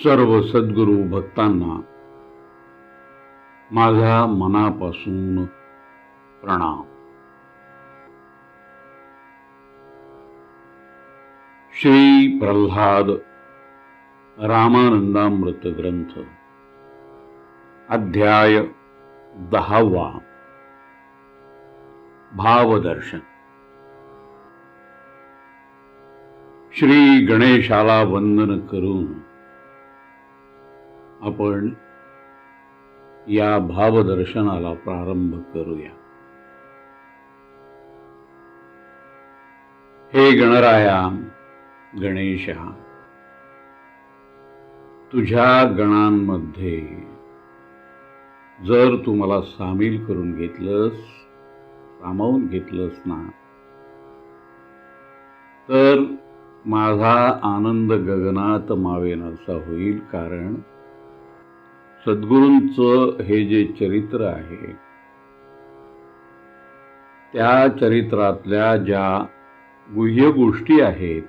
सर्व सद्गुरू भक्तांना माझा मनापासून प्रणाम. श्री प्रल्हाद रामानंदामृत ग्रंथ अध्याय 10 भावदर्शन. श्री गणेशाला वंदन करून आपण या भावदर्शनाला प्रारंभ करूया. हे गणराया गणेशा, तुझ्या गणांमध्ये जर तू मला सामील करून घेतलंस, सामावून घेतलंस ना, तर माझा आनंद गगनात मावेनासा होईल. कारण सद्गुरूंचं हे जे चरित्र आहे, त्या चरित्रातल्या ज्या गुह्य गोष्टी आहेत,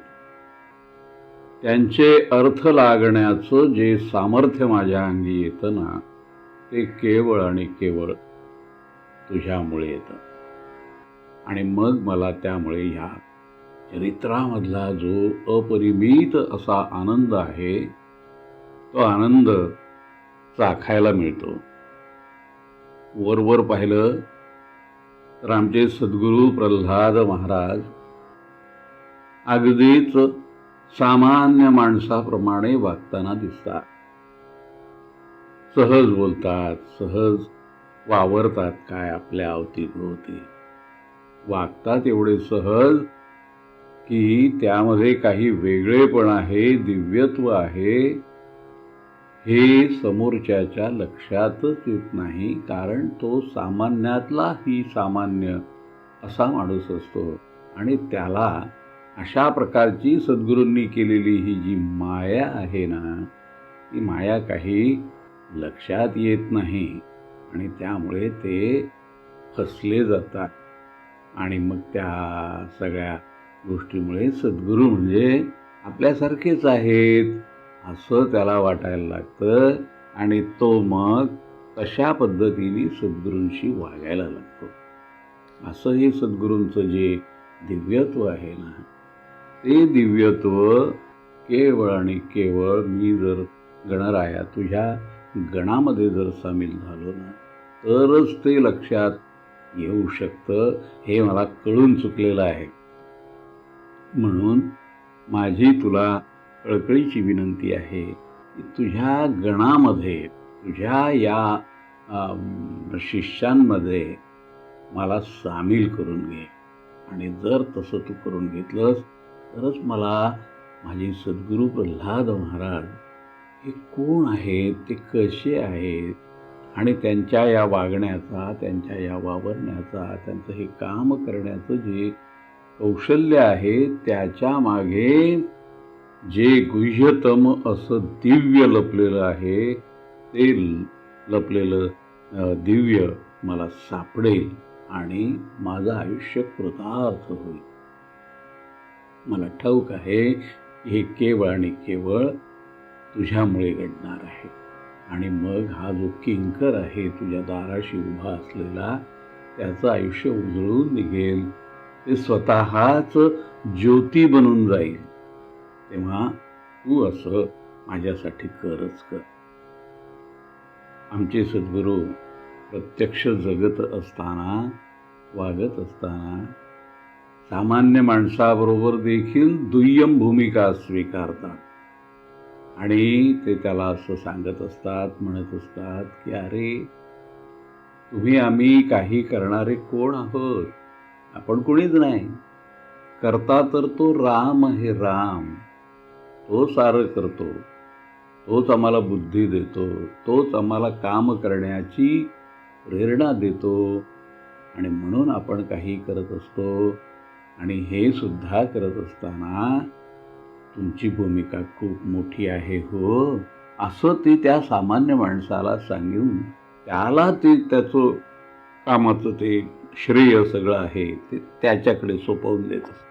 त्यांचे अर्थ लागण्याचं जे सामर्थ्य माझ्या अंगी येतं ना, ते केवळ आणि केवळ तुझ्यामुळे येतं. आणि मग मला त्यामुळे ह्या चरित्रामधला जो अपरिमित असा आनंद आहे, तो आनंद चाखायला मिळतो. वरवर पाहिलं तर आमचे सद्गुरू प्रल्हाद महाराज अगदीच सामान्य माणसाप्रमाणे वागताना दिसतात. सहज बोलतात, सहज वावरतात, काय आपल्या अवतीभोवती वागतात एवढे सहज की त्यामध्ये काही वेगळेपण आहे, दिव्यत्व आहे, हे समोरच्याच्या लक्षातच येत नाही. कारण तो सामान्यातला ही सामान्य असा माणूस असतो. आणि त्याला अशा प्रकारची सद्गुरूंनी केलेली ही जी माया आहे ना, ती माया काही लक्षात येत नाही. आणि त्यामुळे ते फसले जातात. आणि मग त्या सगळ्या गोष्टीमुळे सद्गुरू म्हणजे आपल्यासारखेच आहेत असं त्याला वाटायला लागतं. आणि तो मग तशा पद्धतीने सद्गुरूंशी वागायला लागतो. असं हे सद्गुरूंचं जे दिव्यत्व आहे ना, ते दिव्यत्व केवळ आणि केवळ मी जर गणराया तुझ्या गणामध्ये जर सामील झालो ना, तरच ते लक्षात येऊ शकतं. हे मला कळून चुकलेलं आहे. म्हणून माझी तुला कळकळीची विनंती आहे की तुझ्या गणामध्ये, तुझ्या या शिष्यांमध्ये मला सामील करून घे. आणि जर तसं तू करून घेतलंस तरच मला माझे सद्गुरू प्रल्हाद महाराज हे कोण आहेत, ते कसे आहेत, आणि त्यांच्या या वागण्याचा, त्यांच्या या वावरण्याचा, त्यांचं हे काम करण्याचं जे कौशल्य आहे, त्याच्या मागे जे गुह्यतम असं दिव्य लपलेलं आहे, ते लपलेलं दिव्य मला सापडेल आणि माझं आयुष्य कृतार्थ होईल. मला ठाऊक आहे हे केवळ आणि केवळ तुझ्यामुळे घडणार आहे. आणि मग हा जो किंकर आहे तुझ्या दाराशी उभा असलेला, त्याचं आयुष्य उजळून निघेल. ते स्वतःच ज्योती बनून जाईल. तेव्हा तू असं माझ्यासाठी करच कर. आमचे सद्गुरू प्रत्यक्ष जगत असताना, वागत असताना सामान्य माणसाबरोबर देखील दुय्यम भूमिका स्वीकारतात. आणि ते त्याला असं सांगत असतात, म्हणत असतात की अरे, तुम्ही आम्ही काही करणारे कोण आहोत? आपण कोणीच नाही. करता तर तो राम आहे. राम तो सारं करतो, तोच आम्हाला बुद्धी देतो, तोच आम्हाला काम करण्याची प्रेरणा देतो. आणि म्हणून आपण काही करत असतो. आणि हे सुद्धा करत असताना तुमची भूमिका खूप मोठी आहे हो, असं ते त्या सामान्य माणसाला सांगून त्याला ते त्याचं कामाचं ते श्रेय सगळं आहे ते त्याच्याकडे सोपवून देत असत.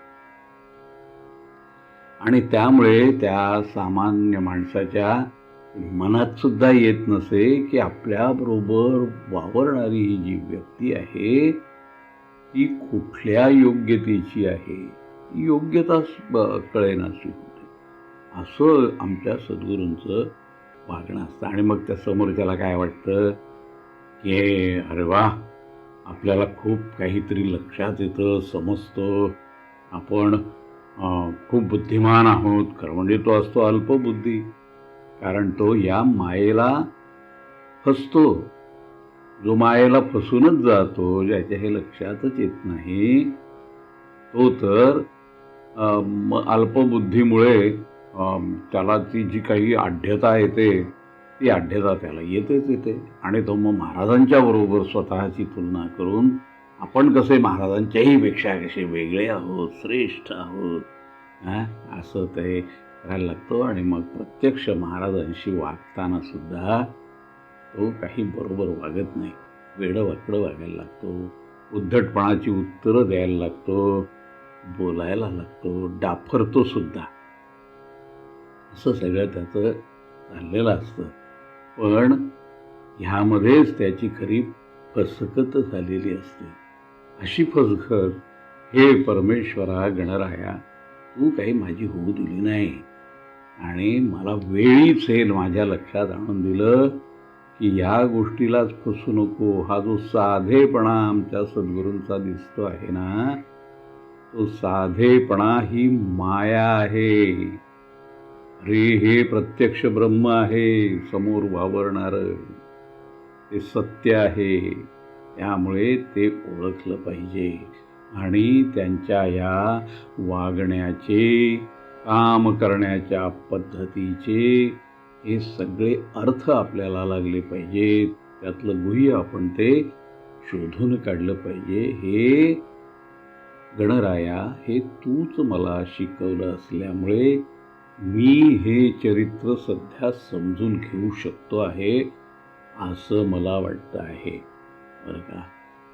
आणि त्यामुळे त्या सामान्य माणसाच्या मनात सुद्धा येत नसे की आपल्याबरोबर वावरणारी ही जी व्यक्ती आहे ती कुठल्या योग्यतेची आहे, योग्यताच कळेनाशी होते. असं आमच्या सद्गुरूंचं वागणं असतं. आणि मग त्या समोरच्याला काय वाटतं की अरे वा, आपल्याला खूप काहीतरी लक्षात येतं, समजतं, आपण खूप बुद्धिमान आहोत. खरं म्हणजे तो असतो अल्पबुद्धी, कारण तो या मायेला फसतो. जो मायेला फसूनच जातो, ज्याच्या हे लक्षातच येत नाही, तो तर अल्पबुद्धीमुळे त्याला ती जी काही आढ्यता येते ती आढ्यता त्याला येतेच येते. आणि तो मग महाराजांच्या बरोबर स्वतःची तुलना करून आपण कसे महाराजांच्याही पेक्षा कसे वेगळे आहोत, श्रेष्ठ आहोत, असं ते करायला लागतो. आणि मग प्रत्यक्ष महाराजांशी वागताना सुद्धा तो काही बरोबर वागत नाही, वेडं-वाकडं वागायला लागतो, उद्धटपणाची उत्तरं द्यायला लागतो, बोलायला लागतो, डाफरतो सुद्धा. असं सगळं त्याचं चाललेलं असतं. पण ह्यामध्येच त्याची खरी फसगत झालेली असते. अशी फसगत हे परमेश्वरा, गणराया, तू काही माझी होऊ दिली नाही. आणि मला वेळीच हे माझ्या लक्षात आणून दिलं की या गोष्टीलाच फसू नको. हा जो साधेपणा आमच्या सद्गुरूंचा दिसतो आहे ना, तो साधेपणा ही माया आहे. अरे हे प्रत्यक्ष ब्रह्म आहे समोर वावरणारं, ते सत्य आहे. त्यामुळे ते ओळखलं पाहिजे. आणि त्यांच्या या वागण्याचे, काम करण्याच्या पद्धतीचे हे सगळे अर्थ आपल्याला लागले पाहिजेत. त्यातलं गुह्य आपण ते शोधून काढलं पाहिजे. हे गणराया, हे तूच मला शिकवलं असल्यामुळे मी हे चरित्र सध्या समजून घेऊ शकतो आहे, असं मला वाटतं आहे. बरं का,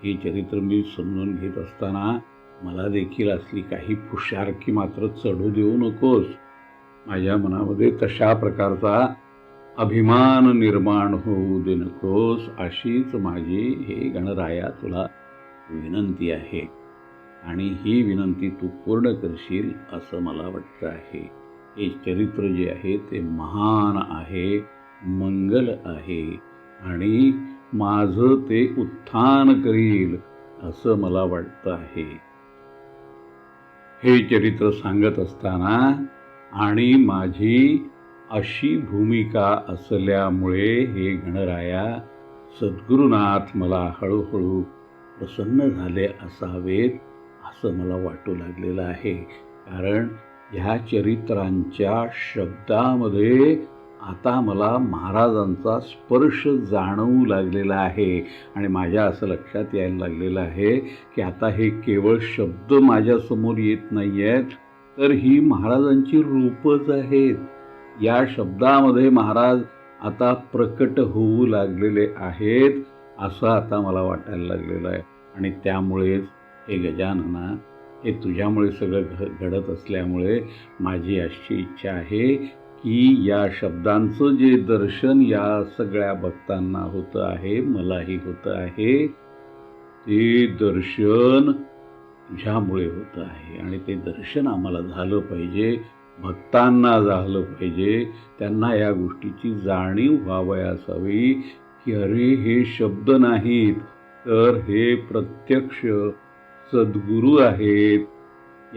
हे चरित्र मी समजून घेत असताना मला देखील असली काही फुशारकी मात्र चढू देऊ नकोस. माझ्या मनामध्ये तशा प्रकारचा अभिमान निर्माण होऊ दे नकोस, अशीच माझी हे गणराया तुला विनंती आहे. आणि ही विनंती तू पूर्ण करशील असं मला वाटतं आहे. हे चरित्र जे आहे ते महान आहे, मंगल आहे, आणि माझं ते उत्थान करील असं मला वाटतं आहे. हे चरित्र सांगत असताना आणि माझी अशी भूमिका असल्यामुळे हे गणराया सद्गुरुनाथ मला हळूहळू प्रसन्न झाले असावेत असं मला वाटू लागलेलं आहे. कारण ह्या चरित्रांच्या शब्दामध्ये आता मला महाराजांचा स्पर्श जाणवू लागलेला आहे. आणि माझ्या असं लक्षात यायला लागलेलं आहे की आता हे केवळ शब्द माझ्यासमोर येत नाही आहेत, तर ही महाराजांची रूपच आहेत. या शब्दामध्ये महाराज आता प्रकट होऊ लागलेले आहेत असं आता मला वाटायला लागलेलं आहे. आणि त्यामुळेच हे गजानना, हे तुझ्यामुळे सगळं घडत असल्यामुळे माझी अशी इच्छा आहे की या शब्दांचं जे दर्शन या सगळ्या भक्तांना होतं आहे, मलाही होतं आहे, ते दर्शन तुझ्यामुळे होतं आहे. आणि ते दर्शन आम्हाला झालं पाहिजे, भक्तांना झालं पाहिजे, त्यांना या गोष्टीची जाणीव व्हावयास हवी की अरे हे शब्द नाहीत, तर हे प्रत्यक्ष सद्गुरू आहेत.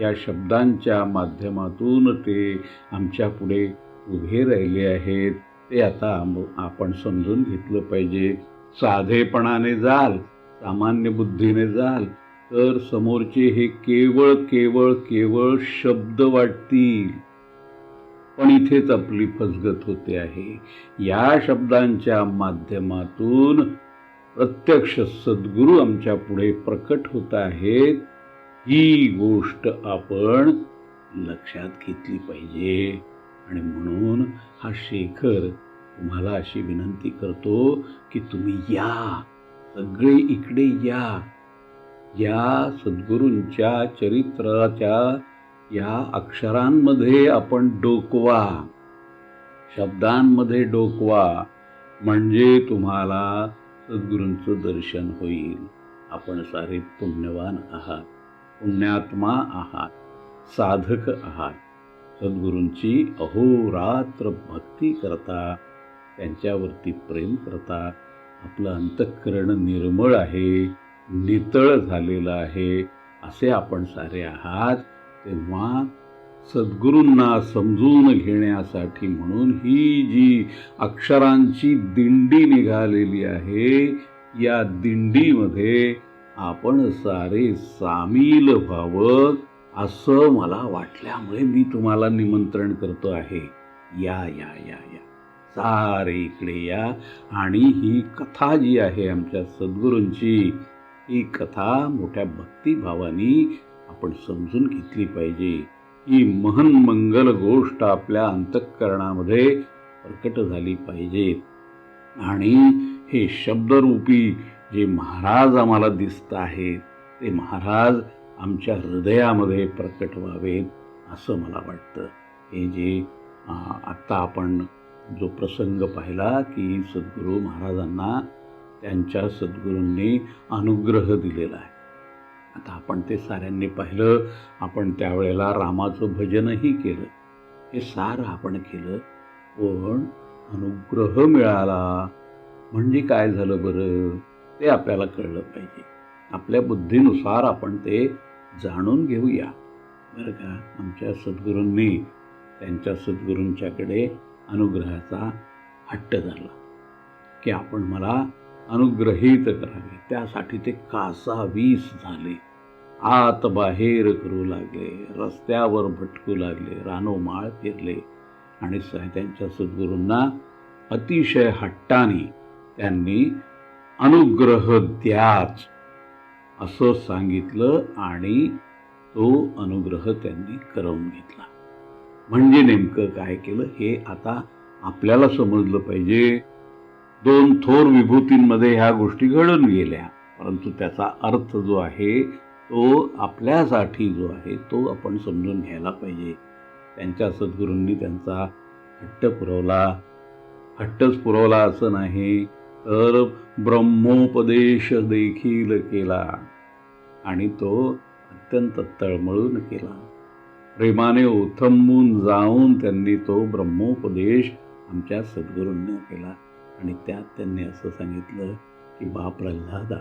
या शब्दांच्या माध्यमातून ते आमच्या पुढे उभे राहिले आहेत. ते आता आपण समजून घेतलं पाहिजे. साधेपणाने जाल, सामान्य बुद्धीने जाल, तर समोरचे हे केवळ केवळ केवळ शब्द वाटतील. पण इथेच आपली फसगत होते आहे. या शब्दांच्या माध्यमातून प्रत्यक्ष सद्गुरू आमच्या पुढे प्रकट होत आहेत, ही गोष्ट आपण लक्षात घेतली पाहिजे. आणि म्हणून हा शेखर तुम्हाला अशी विनंती करतो की तुम्ही या, सगळे इकडे या. या सद्गुरूंच्या चरित्राच्या या अक्षरांमध्ये आपण डोकवा. शब्दांमध्ये डोकवा, म्हणजे तुम्हाला सद्गुरूंचं दर्शन होईल. आपण सारे पुण्यवान आहात, पुण्यात्मा आहात, साधक आहात. सद्गुरूंची अहोरात्र भक्ती करता, त्यांच्यावरती प्रेम करता. आपलं अंतःकरण निर्मळ आहे, नितळ झालेलं आहे, असे आपण सारे आहात. तेव्हा सद्गुरूंना समजून घेण्यासाठी म्हणून ही जी अक्षरांची दिंडी निघालेली आहे, या दिंडीमध्ये आपण सारे सामील व्हावं असं मला वाटल्यामुळे मी तुम्हाला निमंत्रण करतो आहे. या या या या सारे इकडे या. आणि ही कथा जी आहे आमच्या सद्गुरूंची, ही कथा मोठ्या भक्तिभावाने आपण समजून घेतली पाहिजे. ही महन मंगल गोष्ट आपल्या अंतःकरणामध्ये प्रकट झाली पाहिजे. आणि हे शब्दरूपी जे महाराज आम्हाला दिसत आहेत, ते महाराज आमच्या हृदयामध्ये प्रकट व्हावेत असं मला वाटतं. हे जे आत्ता आपण जो प्रसंग पाहिला की सद्गुरू महाराजांना त्यांच्या सद्गुरूंनी अनुग्रह दिलेला आहे. आता आपण ते साऱ्यांनी पाहिलं. आपण त्यावेळेला रामाचं भजनही केलं, हे सारं आपण केलं. पण अनुग्रह मिळाला म्हणजे काय झालं बरं, ते आपल्याला कळलं पाहिजे. आपल्या बुद्धीनुसार आपण ते जाणून घेऊया बरं का. आमच्या सद्गुरूंनी त्यांच्या सद्गुरूंच्याकडे अनुग्रहाचा हट्ट धरला की आपण मला अनुग्रहित करावे. त्यासाठी ते कासावीस झाले, आत बाहेर करू लागले, रस्त्यावर भटकू लागले, रानोमाळ फिरले. आणि त्यांच्या सद्गुरूंना अतिशय हट्टाने त्यांनी अनुग्रह द्याच असं सांगितलं आणि तो अनुग्रह त्यांनी करवून घेतला. म्हणजे नेमकं काय केलं हे आता आपल्याला समजलं पाहिजे. दोन थोर विभूतींमध्ये ह्या गोष्टी घडून गेल्या, परंतु त्याचा अर्थ जो आहे तो आपल्यासाठी जो आहे तो आपण समजून घ्यायला पाहिजे. त्यांच्या सद्गुरूंनी त्यांचा हट्ट पुरवला. हट्टच पुरवला असं नाही, तर ब्रह्मोपदेश देखील केला आणि तो अत्यंत तळमळून केला. प्रेमाने ओथंबून जाऊन त्यांनी तो ब्रह्मोपदेश आमच्या सद्गुरूंना केला. आणि त्यात त्यांनी असं सांगितलं की बा प्रल्हादा,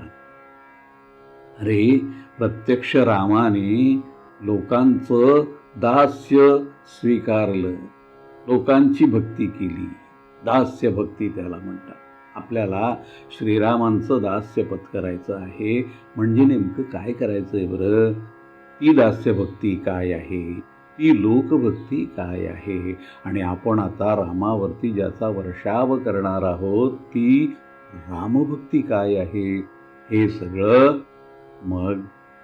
अरे प्रत्यक्ष रामाने लोकांचं दास्य स्वीकारलं, लोकांची भक्ती केली. दास्य भक्ती त्याला म्हणतात. आपल्याला श्रीरामांचं दास्य पत्करायचं आहे म्हणजे नेमकं काय करायचं आहे बरं. ती दास्यभक्ती काय आहे, ती लोकभक्ती काय आहे, आणि आपण आता रामावरती ज्याचा वर्षाव करणार आहोत ती रामभक्ती काय आहे, हे सगळं मग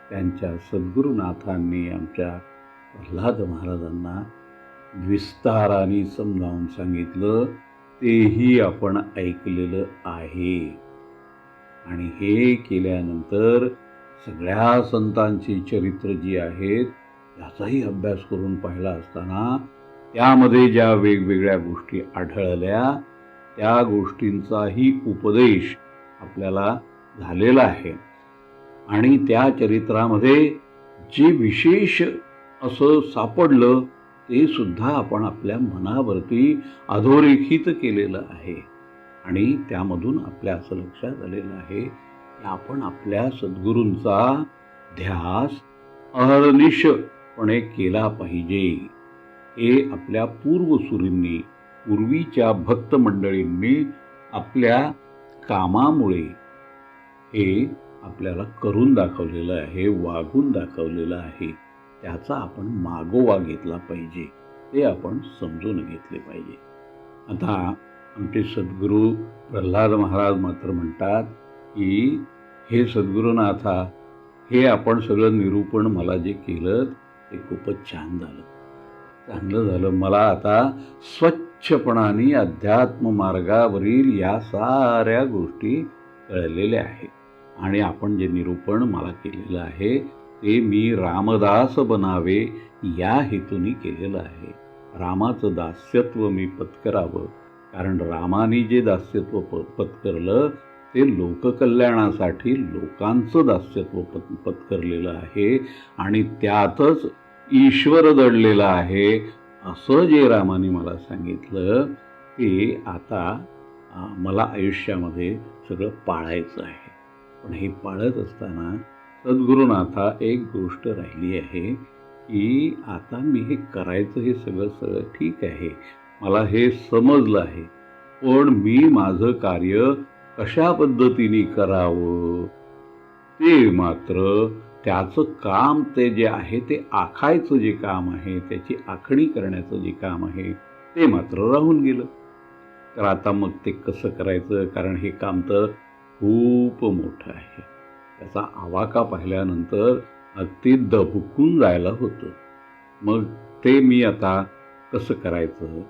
त्यांच्या सद्गुरुनाथांनी आमच्या प्रल्हाद महाराजांना विस्ताराने समजावून सांगितलं. तेही आपण ऐकलेलं आहे. आणि हे केल्यानंतर सगळ्या संतांची चरित्र जी आहेत याचाही अभ्यास करून पाहिला असताना त्यामध्ये ज्या वेगवेगळ्या गोष्टी आढळल्या त्या गोष्टींचाही उपदेश आपल्याला झालेला आहे. आणि त्या चरित्रामध्ये जे विशेष असं सापडलं ते सुद्धा आपण आपल्या मनावरती अधोरेखित केलेलं आहे. आणि त्यामधून आपल्या असं लक्षात आलेलं आहे की आपण आपल्या सद्गुरूंचा ध्यास अहर्निशपणे केला पाहिजे. हे आपल्या पूर्वसुरींनी, पूर्वीच्या भक्त मंडळींनी आपल्या कामामुळे हे आपल्याला करून दाखवलेलं आहे, वागून दाखवलेलं आहे. त्याचा आपण मागोवा घेतला पाहिजे, ते आपण समजून घेतले पाहिजे. आता आमचे सद्गुरू प्रल्हाद महाराज मात्र म्हणतात की हे सद्गुरुनाथा, हे आपण सगळं निरूपण मला जे केलं ते खूपच छान झालं, चांगलं झालं. मला आता स्वच्छपणाने अध्यात्म मार्गावरील या साऱ्या गोष्टी कळलेल्या आहेत. आणि आपण जे निरूपण मला केलेलं आहे ते मी रामदास बनावे या हेतूने केलेलं आहे. रामाचं दास्यत्व मी पत्करावं, कारण रामाने जे दास्यत्व पत्करलं ते लोककल्याणासाठी लोकांचं दास्यत्व पत्करलेलं आहे आणि त्यातच ईश्वर दडलेला आहे असं जे रामाने मला सांगितलं ते आता मला आयुष्यामध्ये सगळं पाळायचं आहे. पण हे पाळत असताना सद्गुरुनाथा एक गोष्ट राहिली आहे की आता मी हे करायचं हे सगळं ठीक आहे, मला हे समजलं आहे, पण मी माझं कार्य कशा पद्धतीने करावं ते मात्र त्याचं काम ते जे आहे ते आखायचं जे काम आहे, त्याची आखणी करण्याचं जे काम आहे ते मात्र राहून गेलं. तर आता मग ते कसं करायचं, कारण हे काम तर खूप मोठं आहे. त्याचा आवाका पाहिल्यानंतर अगदी दबकून जायला होतं. मग ते मी आता कसं करायचं?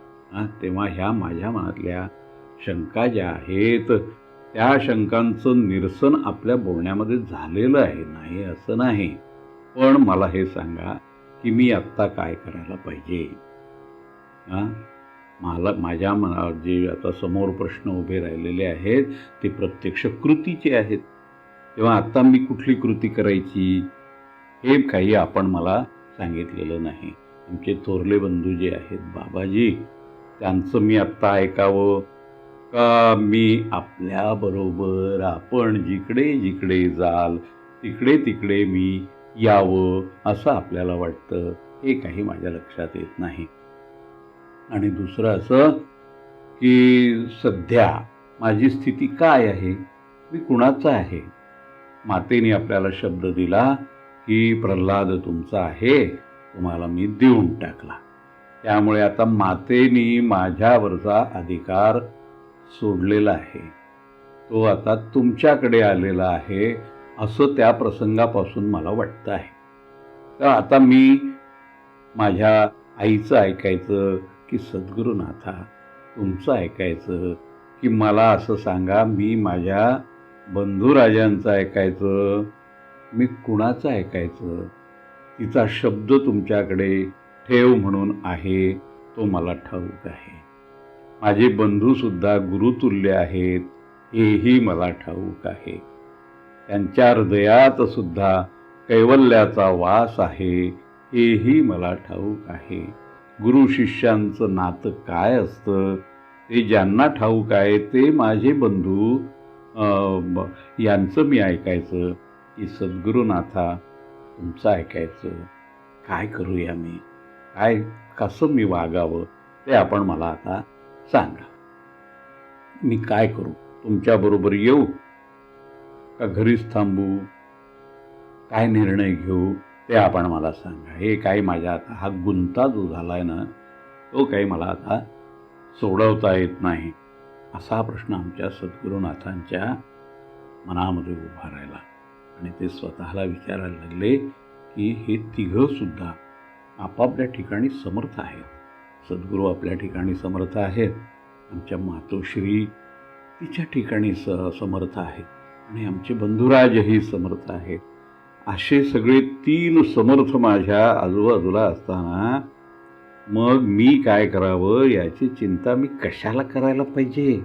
तेव्हा ह्या माझ्या मनातल्या शंका ज्या आहेत त्या शंकांचं निरसन आपल्या बोलण्यामध्ये झालेलं आहे, नाही असं नाही. पण मला हे सांगा की मी आत्ता काय करायला पाहिजे? मला माझ्या मनावर जे आता समोर प्रश्न उभे राहिलेले आहेत ते प्रत्यक्ष कृतीचे आहेत. तेव्हा आता मी कुठली कृती करायची हे काही आपण मला सांगितलेलं नाही. आमचे थोरले बंधू जे आहेत बाबाजी, त्यांचं मी आत्ता ऐकावं का मी आपल्याबरोबर आपण जिकडे जिकडे जाल तिकडे तिकडे मी यावं असं आपल्याला वाटतं? हे काही माझ्या लक्षात येत नाही. आणि दुसरं असं की सध्या माझी स्थिती काय आहे, मी कुणाचा आहे? मातेने आपल्याला शब्द दिला की प्रल्हाद तुमचा आहे, तुम्हाला मी देऊन टाकला. त्यामुळे आता मातेने माझ्यावरचा अधिकार सोडलेला आहे, तो आता तुमच्याकडे आलेला आहे असं त्या प्रसंगापासून मला वाटतं आहे. तर आता मी माझ्या आईचं ऐकायचं की सद्गुरुनाथा तुमचं ऐकायचं, की मला असं सांगा मी माझ्या बंधुराजांचं ऐकायचं, मी कुणाचं ऐकायचं? तिचा शब्द तुमच्याकडे ठेव म्हणून आहे तो मला ठाऊक आहे. माझे बंधूसुद्धा गुरुतुल्य आहेत हेही मला ठाऊक आहे. त्यांच्या हृदयात सुद्धा कैवल्याचा वास आहे हेही मला ठाऊक आहे. गुरु शिष्यांचं नातं काय असतं ते ज्यांना ठाऊक आहे ते माझे बंधू यांचं मी ऐकायचं की सद्गुरुनाथा तुमचं ऐकायचं? काय करूया मी, काय कसं मी वागावं ते आपण मला आता सांगा. मी काय करू? तुमच्याबरोबर येऊ का घरीच थांबू? काय निर्णय घेऊ ते आपण मला सांगा. हे काही माझ्या आता हा गुंता जो झाला आहे ना तो काही मला आता सोडवता येत नाही. असा प्रश्न आमच्या सद्गुरुनाथांच्या मनामध्ये उभा राहिला आणि ते स्वतःला विचारायला लागले की हे तिघंसुद्धा आपापल्या ठिकाणी समर्थ आहेत. सद्गुरू आपल्या ठिकाणी समर्थ आहेत, आमच्या मातोश्री तिच्या ठिकाणी समर्थ आहेत आणि आमचे बंधुराजही समर्थ आहेत. असे सगळे तीन समर्थ माझ्या आजूबाजूला असताना मग मी काय करावं याची चिंता मी कशाला करायला पाहिजे?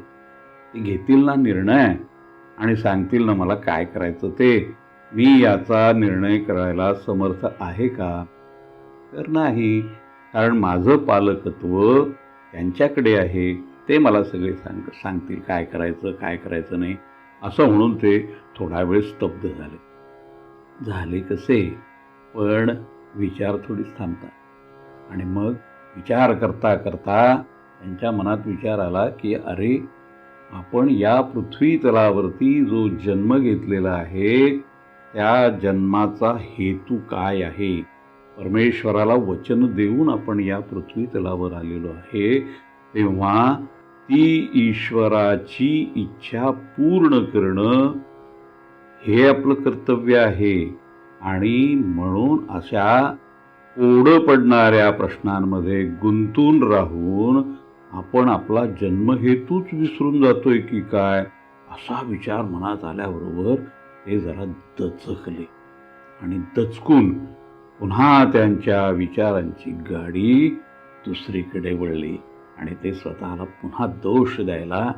ते घेतील ना निर्णय आणि सांगतील ना मला काय करायचं ते. मी याचा निर्णय करायला समर्थ आहे का? तर नाही, कारण माझं पालकत्व त्यांच्याकडे आहे. ते मला सगळे सांगतील काय करायचं काय करायचं नाही असं म्हणून ते थोडा वेळ स्तब्ध झाले कसे, पण विचार थोडीच थांबतात. आणि मग विचार करता करता त्यांच्या मनात विचार आला की अरे आपण या पृथ्वी तलावरती जो जन्म घेतलेला आहे त्या जन्माचा हेतू काय आहे? परमेश्वराला वचन देऊन आपण या पृथ्वी तलावर आलेलो आहे, तेव्हा ती ईश्वराची इच्छा पूर्ण करणं हे आपलं कर्तव्य आहे. आणि म्हणून अशा ओढ पडणाऱ्या प्रश्नांमध्ये गुंतून राहून आपण आपला जन्महेतूच विसरून जातोय की काय, असा विचार मनात आल्याबरोबर ते जरा दचकले आणि दचकून पुन्हा त्यांच्या विचारांची गाडी दुसरीकडे वळली आणि ते स्वतःला पुन्हा दोष द्यायला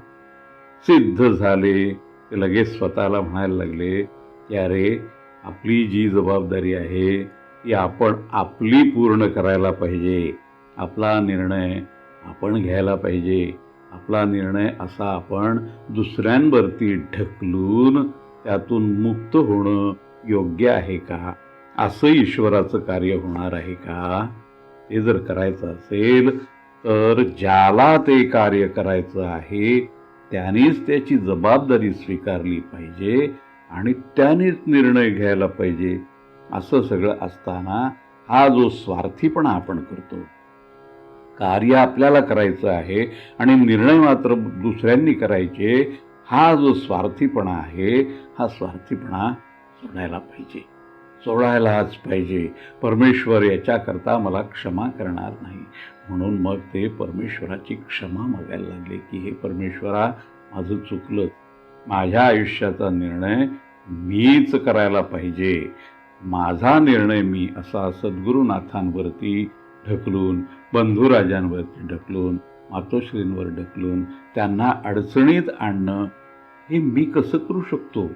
सिद्ध झाले. ते लगेच स्वतःला म्हणायला लागले की अरे, आपली जी जबाबदारी आहे ती आपण आपली पूर्ण करायला पाहिजे. आपला निर्णय आपण घ्यायला पाहिजे. आपला निर्णय असा आपण दुसऱ्यांवरती ढकलून त्यातून मुक्त होणं योग्य आहे का? असं ईश्वराचं कार्य होणार आहे का? ते जर करायचं असेल तर ज्याला ते कार्य करायचं आहे त्यानेच त्याची जबाबदारी स्वीकारली पाहिजे आणि त्यानेच निर्णय घ्यायला पाहिजे. असं सगळं असताना हा जो स्वार्थीपणा आपण करतो, कार्य आपल्याला करायचं आहे आणि निर्णय मात्र दुसऱ्यांनी करायचे, हा जो स्वार्थीपणा आहे हा स्वार्थीपणा सोडायला पाहिजे. सोडायलाच पाहिजे. परमेश्वर याच्याकरता मला क्षमा करणार नाही. म्हणून मग ते परमेश्वराची क्षमा मागायला लागले की हे परमेश्वरा, माझं चुकलं. माझ्या आयुष्याचा निर्णय मीच करायला पाहिजे. माझा निर्णय मी असा सद्गुरुनाथांवरती ढकलून, बंधुराजांवरती ढकलून, मातोश्रींवर ढकलून त्यांना अडचणीत आणणं हे मी कसं करू शकतो?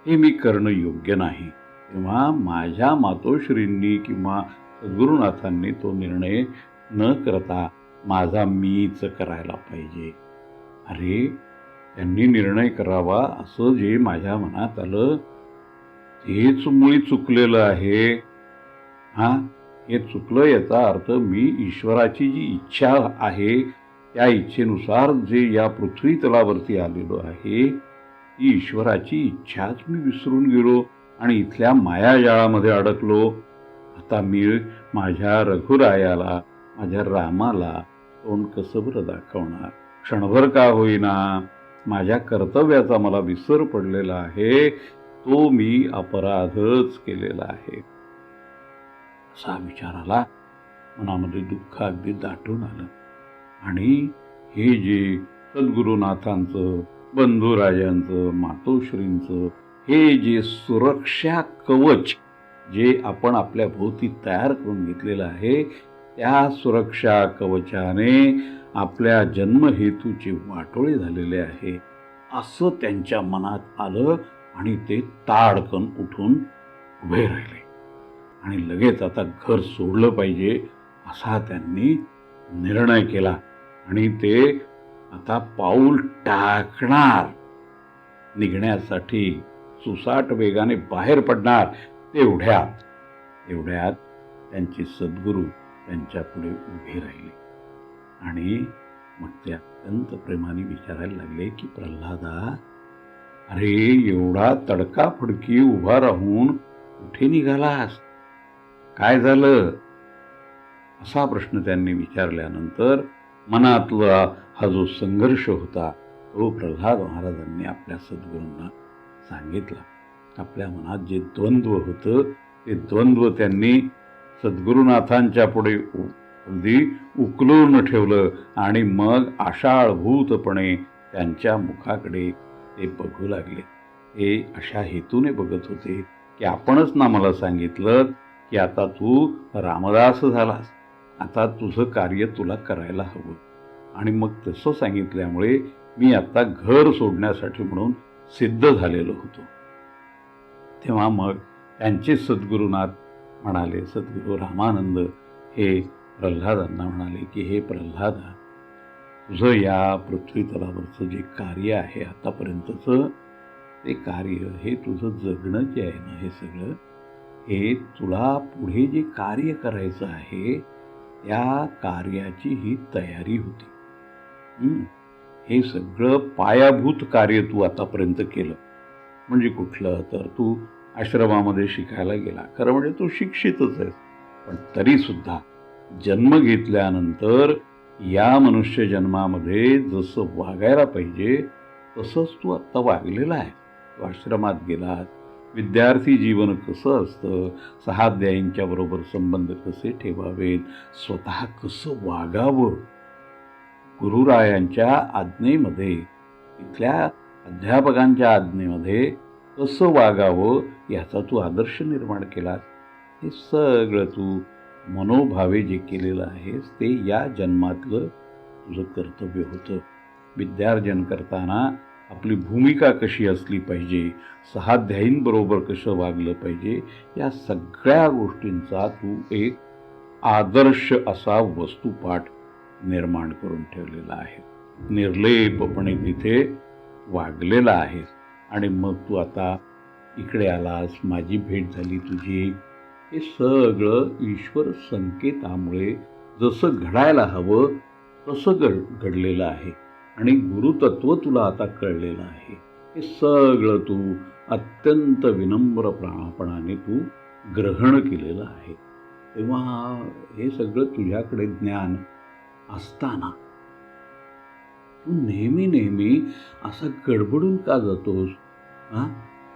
हे मी करणं योग्य नाही. तेव्हा माझ्या मातोश्रींनी किंवा सद्गुरुनाथांनी तो निर्णय न करता माझा मीच करायला पाहिजे. अरे, त्यांनी निर्णय करावा असं जे माझ्या मनात आलं तेच मुळी चुकलेलं आहे. हे चुकलं याचा अर्थ मी ईश्वराची जी इच्छा आहे त्या इच्छेनुसार जे या पृथ्वी तलावरती आलेलो आहे ती ईश्वराची इच्छाच मी विसरून गेलो आणि इथल्या मायाजाळामध्ये अडकलो. आता मी माझ्या रघुरायाला, माझ्या रामाला तोंड कसं बरं दाखवणार? क्षणभर का होईना माझ्या कर्तव्याचा मला विसर पडलेला आहे. तो मी अपराधच केलेला आहे. असा विचार आला. मनामध्ये दुःख अगदी दाटून आलं आणि हे जे सद्गुरुनाथांचं, बंधुराजांचं, मातोश्रींचं हे जे सुरक्षा कवच जे आपण आपल्या भोवती तयार करून घेतलेलं आहे त्या सुरक्षा कवचाने आपल्या जन्महेतूचे वाटोळे झालेले आहे असं त्यांच्या मनात आलं आणि ते ताडकन उठून उभे राहिले आणि लगेच आता घर सोडलं पाहिजे असा त्यांनी निर्णय केला आणि ते आता पाऊल टाकणार, निघण्यासाठी सुसाट वेगाने बाहेर पडणार. तेवढ्यात त्यांचे सद्गुरू त्यांच्या पुढे उभे राहिले आणि मग ते अत्यंत प्रेमाने विचारायला लागले की प्रल्हादा, अरे एवढा तडकाफडकी उभा राहून कुठे निघालास? काय झालं? असा प्रश्न त्यांनी विचारल्यानंतर मनातला हा जो संघर्ष होता तो प्रल्हाद महाराजांनी आपल्या सद्गुरूंना सांगितला. आपल्या मनात जे द्वंद्व होतं ते द्वंद्व त्यांनी सद्गुरुनाथांच्या पुढे अगदी उकलून ठेवलं आणि मग आशाळभूतपणे त्यांच्या मुखाकडे ते बघू लागले. ते अशा हेतूने बघत होते की आपणच ना मला सांगितलं की आता तू रामदास झालास, आता तुझं कार्य तुला करायला हवं आणि मग तसं सांगितल्यामुळे मी आता घर सोडण्यासाठी म्हणून सिद्ध झालेलो होतो. तेव्हा मग त्यांचे सद्गुरुनाथ म्हणाले, सद्गुरू रामानंद हे प्रल्हादांना म्हणाले की हे प्रल्हादा, तुझं या पृथ्वी तलावरचं जे कार्य आहे आतापर्यंतचं ते कार्य, हे तुझं जगणं जे आहे ना, हे सगळं हे तुला पुढे जे कार्य करायचं आहे त्या कार्याची ही तयारी होती. हे सगळं पायाभूत कार्य तू आतापर्यंत केलं. म्हणजे कुठलं? तर तू आश्रमामध्ये शिकायला गेला. खरं म्हणजे तू शिक्षितच आहेस, पण तरी सुद्धा जन्म घेतल्यानंतर या मनुष्य जन्मामध्ये जसं वागायला पाहिजे तसंच तू आत्ता वागलेला आहे. तू आश्रमात गेलास, विद्यार्थी जीवन कसं असतं, सहाध्यायींच्या बरोबर संबंध कसे ठेवावेत, स्वतः कसं वागावं, गुरुरायांच्या आज्ञेमध्ये, इथल्या अध्यापकांच्या आज्ञेमध्ये कसं वागावं याचा तू आदर्श निर्माण केलास. हे सगळं तू मनोभावे जे केलेलं आहेस ते या जन्मातलं तुझं कर्तव्य होतं. विद्यार्जन करताना आपली भूमिका कशी असली पाहिजे, सहाध्यायींबरोबर कसं वागलं पाहिजे, या सगळ्या गोष्टींचा तू एक आदर्श असा वस्तुपाठ निर्माण करून ठेवलेला आहे. निर्लेपपणे तिथे वागलेला आहेस. आणि मग तू आता इकडे आलास, माझी भेट झाली तुझी. हे सगळं ईश्वर संकेतामुळे जसं घडायला हवं तसं घडलेलं आहे. आणि गुरुतत्व तुला आता कळलेलं आहे. हे सगळं तू अत्यंत विनम्रपणाने तू ग्रहण केलेलं आहे. तेव्हा हे सगळं तुझ्याकडे ज्ञान असताना तू नेहमी नेहमी असा गडबडून का जातोस?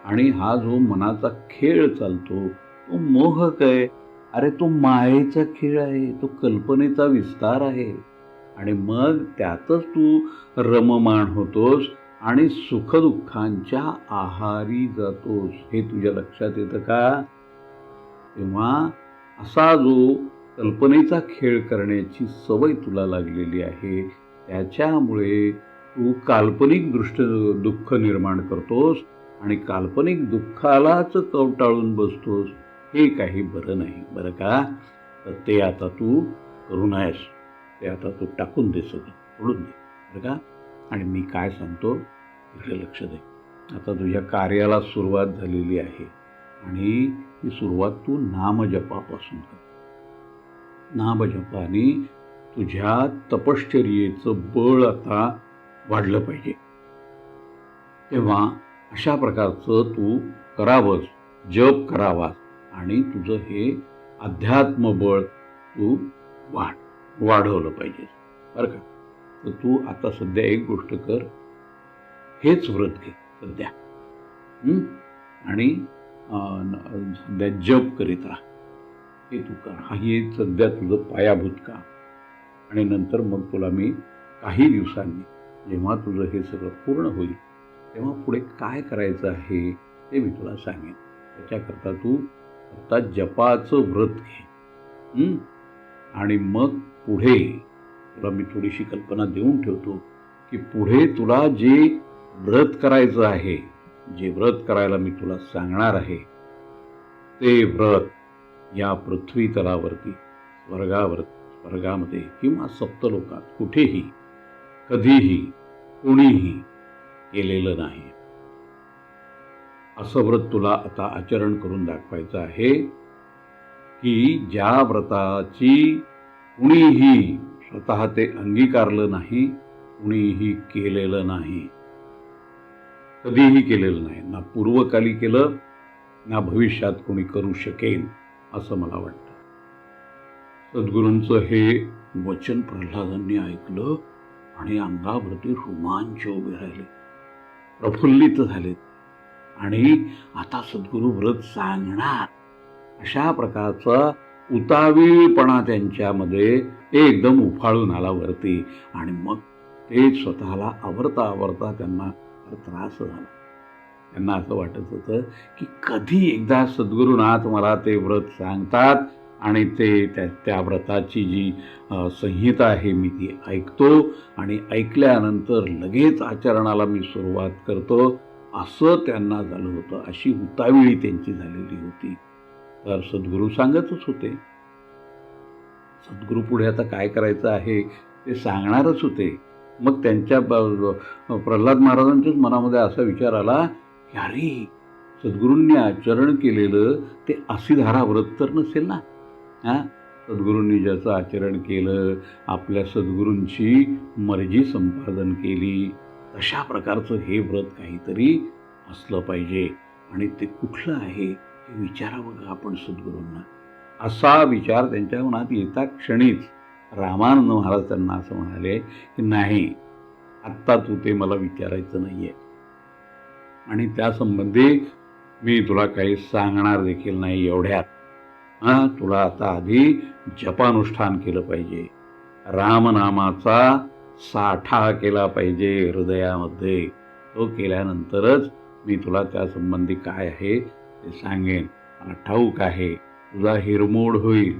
आणि हा जो मनाचा खेळ चालतो तो मोहक आहे. अरे तो मायेचा खेळ आहे, तो कल्पनेचा विस्तार आहे. आणि मग त्यातच तू रममाण होतोस आणि सुखदुःखांच्या आहारी जातोस. हे तुझ्या लक्षात येतं का? तेव्हा असा जो कल्पनेचा खेळ करण्याची सवय तुला लागलेली आहे, त्याच्यामुळे तू काल्पनिक दुःख निर्माण करतोस आणि काल्पनिक दुःखालाच कवटाळून बसतोस. हे काही बरं नाही, बरं का? तर ते आता तू करू नयेस. ते आता तू टाकून दे, सगळं सोडून दे, बरं का? आणि मी काय सांगतो इकडे लक्ष दे. आता तुझ्या कार्याला सुरुवात झालेली आहे आणि ही सुरुवात तू नामजपापासून कर. नामजपाने तुझ्या तपश्चर्येचं बळ आता वाढलं पाहिजे. तेव्हा अशा प्रकारचं तू करावंस, जप करावास आणि तुझं हे अध्यात्मबळ तू वाढवलं पाहिजे, बरं का? तर तू आता सध्या एक गोष्ट कर, हेच व्रत घे सध्या. आणि सध्या जप करीत राहा. हे तू कर. हे सध्या तुझं पायाभूत काम. आणि नंतर मग तुला मी काही दिवसांनी जेव्हा तुझं हे सगळं पूर्ण होईल तेव्हा पुढे काय करायचं आहे ते मी तुला सांगेन. त्याच्याकरता तू आता जपाचं व्रत घे. आणि मग पुढे तुला मी थोडीशी कल्पना देऊन ठेवतो की पुढे तुला जे व्रत करायचं आहे, जे व्रत करायला मी तुला सांगणार आहे, ते व्रत या पृथ्वी तलावरती, स्वर्गामध्ये किंवा सप्तलोकात कुठेही कधीही कोणीही केलेलं नाही. असं व्रत तुला आता आचरण करून दाखवायचं आहे की ज्या व्रताची कुणीही स्वतः ते अंगीकारलं नाही, कुणीही केलेलं नाही, कधीही केलेलं नाही. ना पूर्वकाली केलं, ना भविष्यात कोणी करू शकेल असं मला वाटतं. सद्गुरूंचं हे वचन प्रल्हादांनी ऐकलं आणि अंगावरती रोमांच उभे राहिले, प्रफुल्लित झाले. आणि आता सद्गुरू व्रत सांगणार अशा प्रकारचा उतावीळपणा त्यांच्यामध्ये एकदम उफाळून आला वरती. आणि मग ते स्वतःला आवरता त्यांना त्रास झाला. त्यांना असं वाटत होतं की कधी एकदा सद्गुरुनाथ मला ते व्रत सांगतात आणि ते त्या व्रताची जी संहिता आहे मी ती ऐकतो आणि ऐकल्यानंतर लगेच आचरणाला मी सुरुवात करतो, असं त्यांना झालं होतं. अशी उताविळी त्यांची झालेली होती. तर सद्गुरू सांगतच होते. सद्गुरू पुढे आता काय करायचं आहे ते सांगणारच होते. मग त्यांच्या प्रल्हाद महाराजांच्याच मनामध्ये असा विचार आला की अरे, सद्गुरूंनी आचरण केलेलं ते असिधारा व्रत तर नसेल ना? सद्गुरूंनी ज्याचं आचरण केलं, आपल्या सद्गुरूंची मर्जी संपादन केली, तशा प्रकारचं हे व्रत काहीतरी असलं पाहिजे. आणि ते कुठलं आहे हे विचारावं आपण सद्गुरूंना. असा विचार त्यांच्या मनात येता क्षणीच रामानंद महाराज त्यांना असं म्हणाले की नाही, आत्ता तू ते मला विचारायचं नाहीये आणि त्यासंबंधी मी तुला काही सांगणार देखील नाही एवढ्यात. तुला आता आधी जपानुष्ठान केलं पाहिजे, रामनामाचा साठा केला पाहिजे हृदयामध्ये. तो केल्यानंतरच मी तुला त्यासंबंधी काय आहे ते सांगेन. मला ठाऊक आहे तुझा हिरमोड होईल,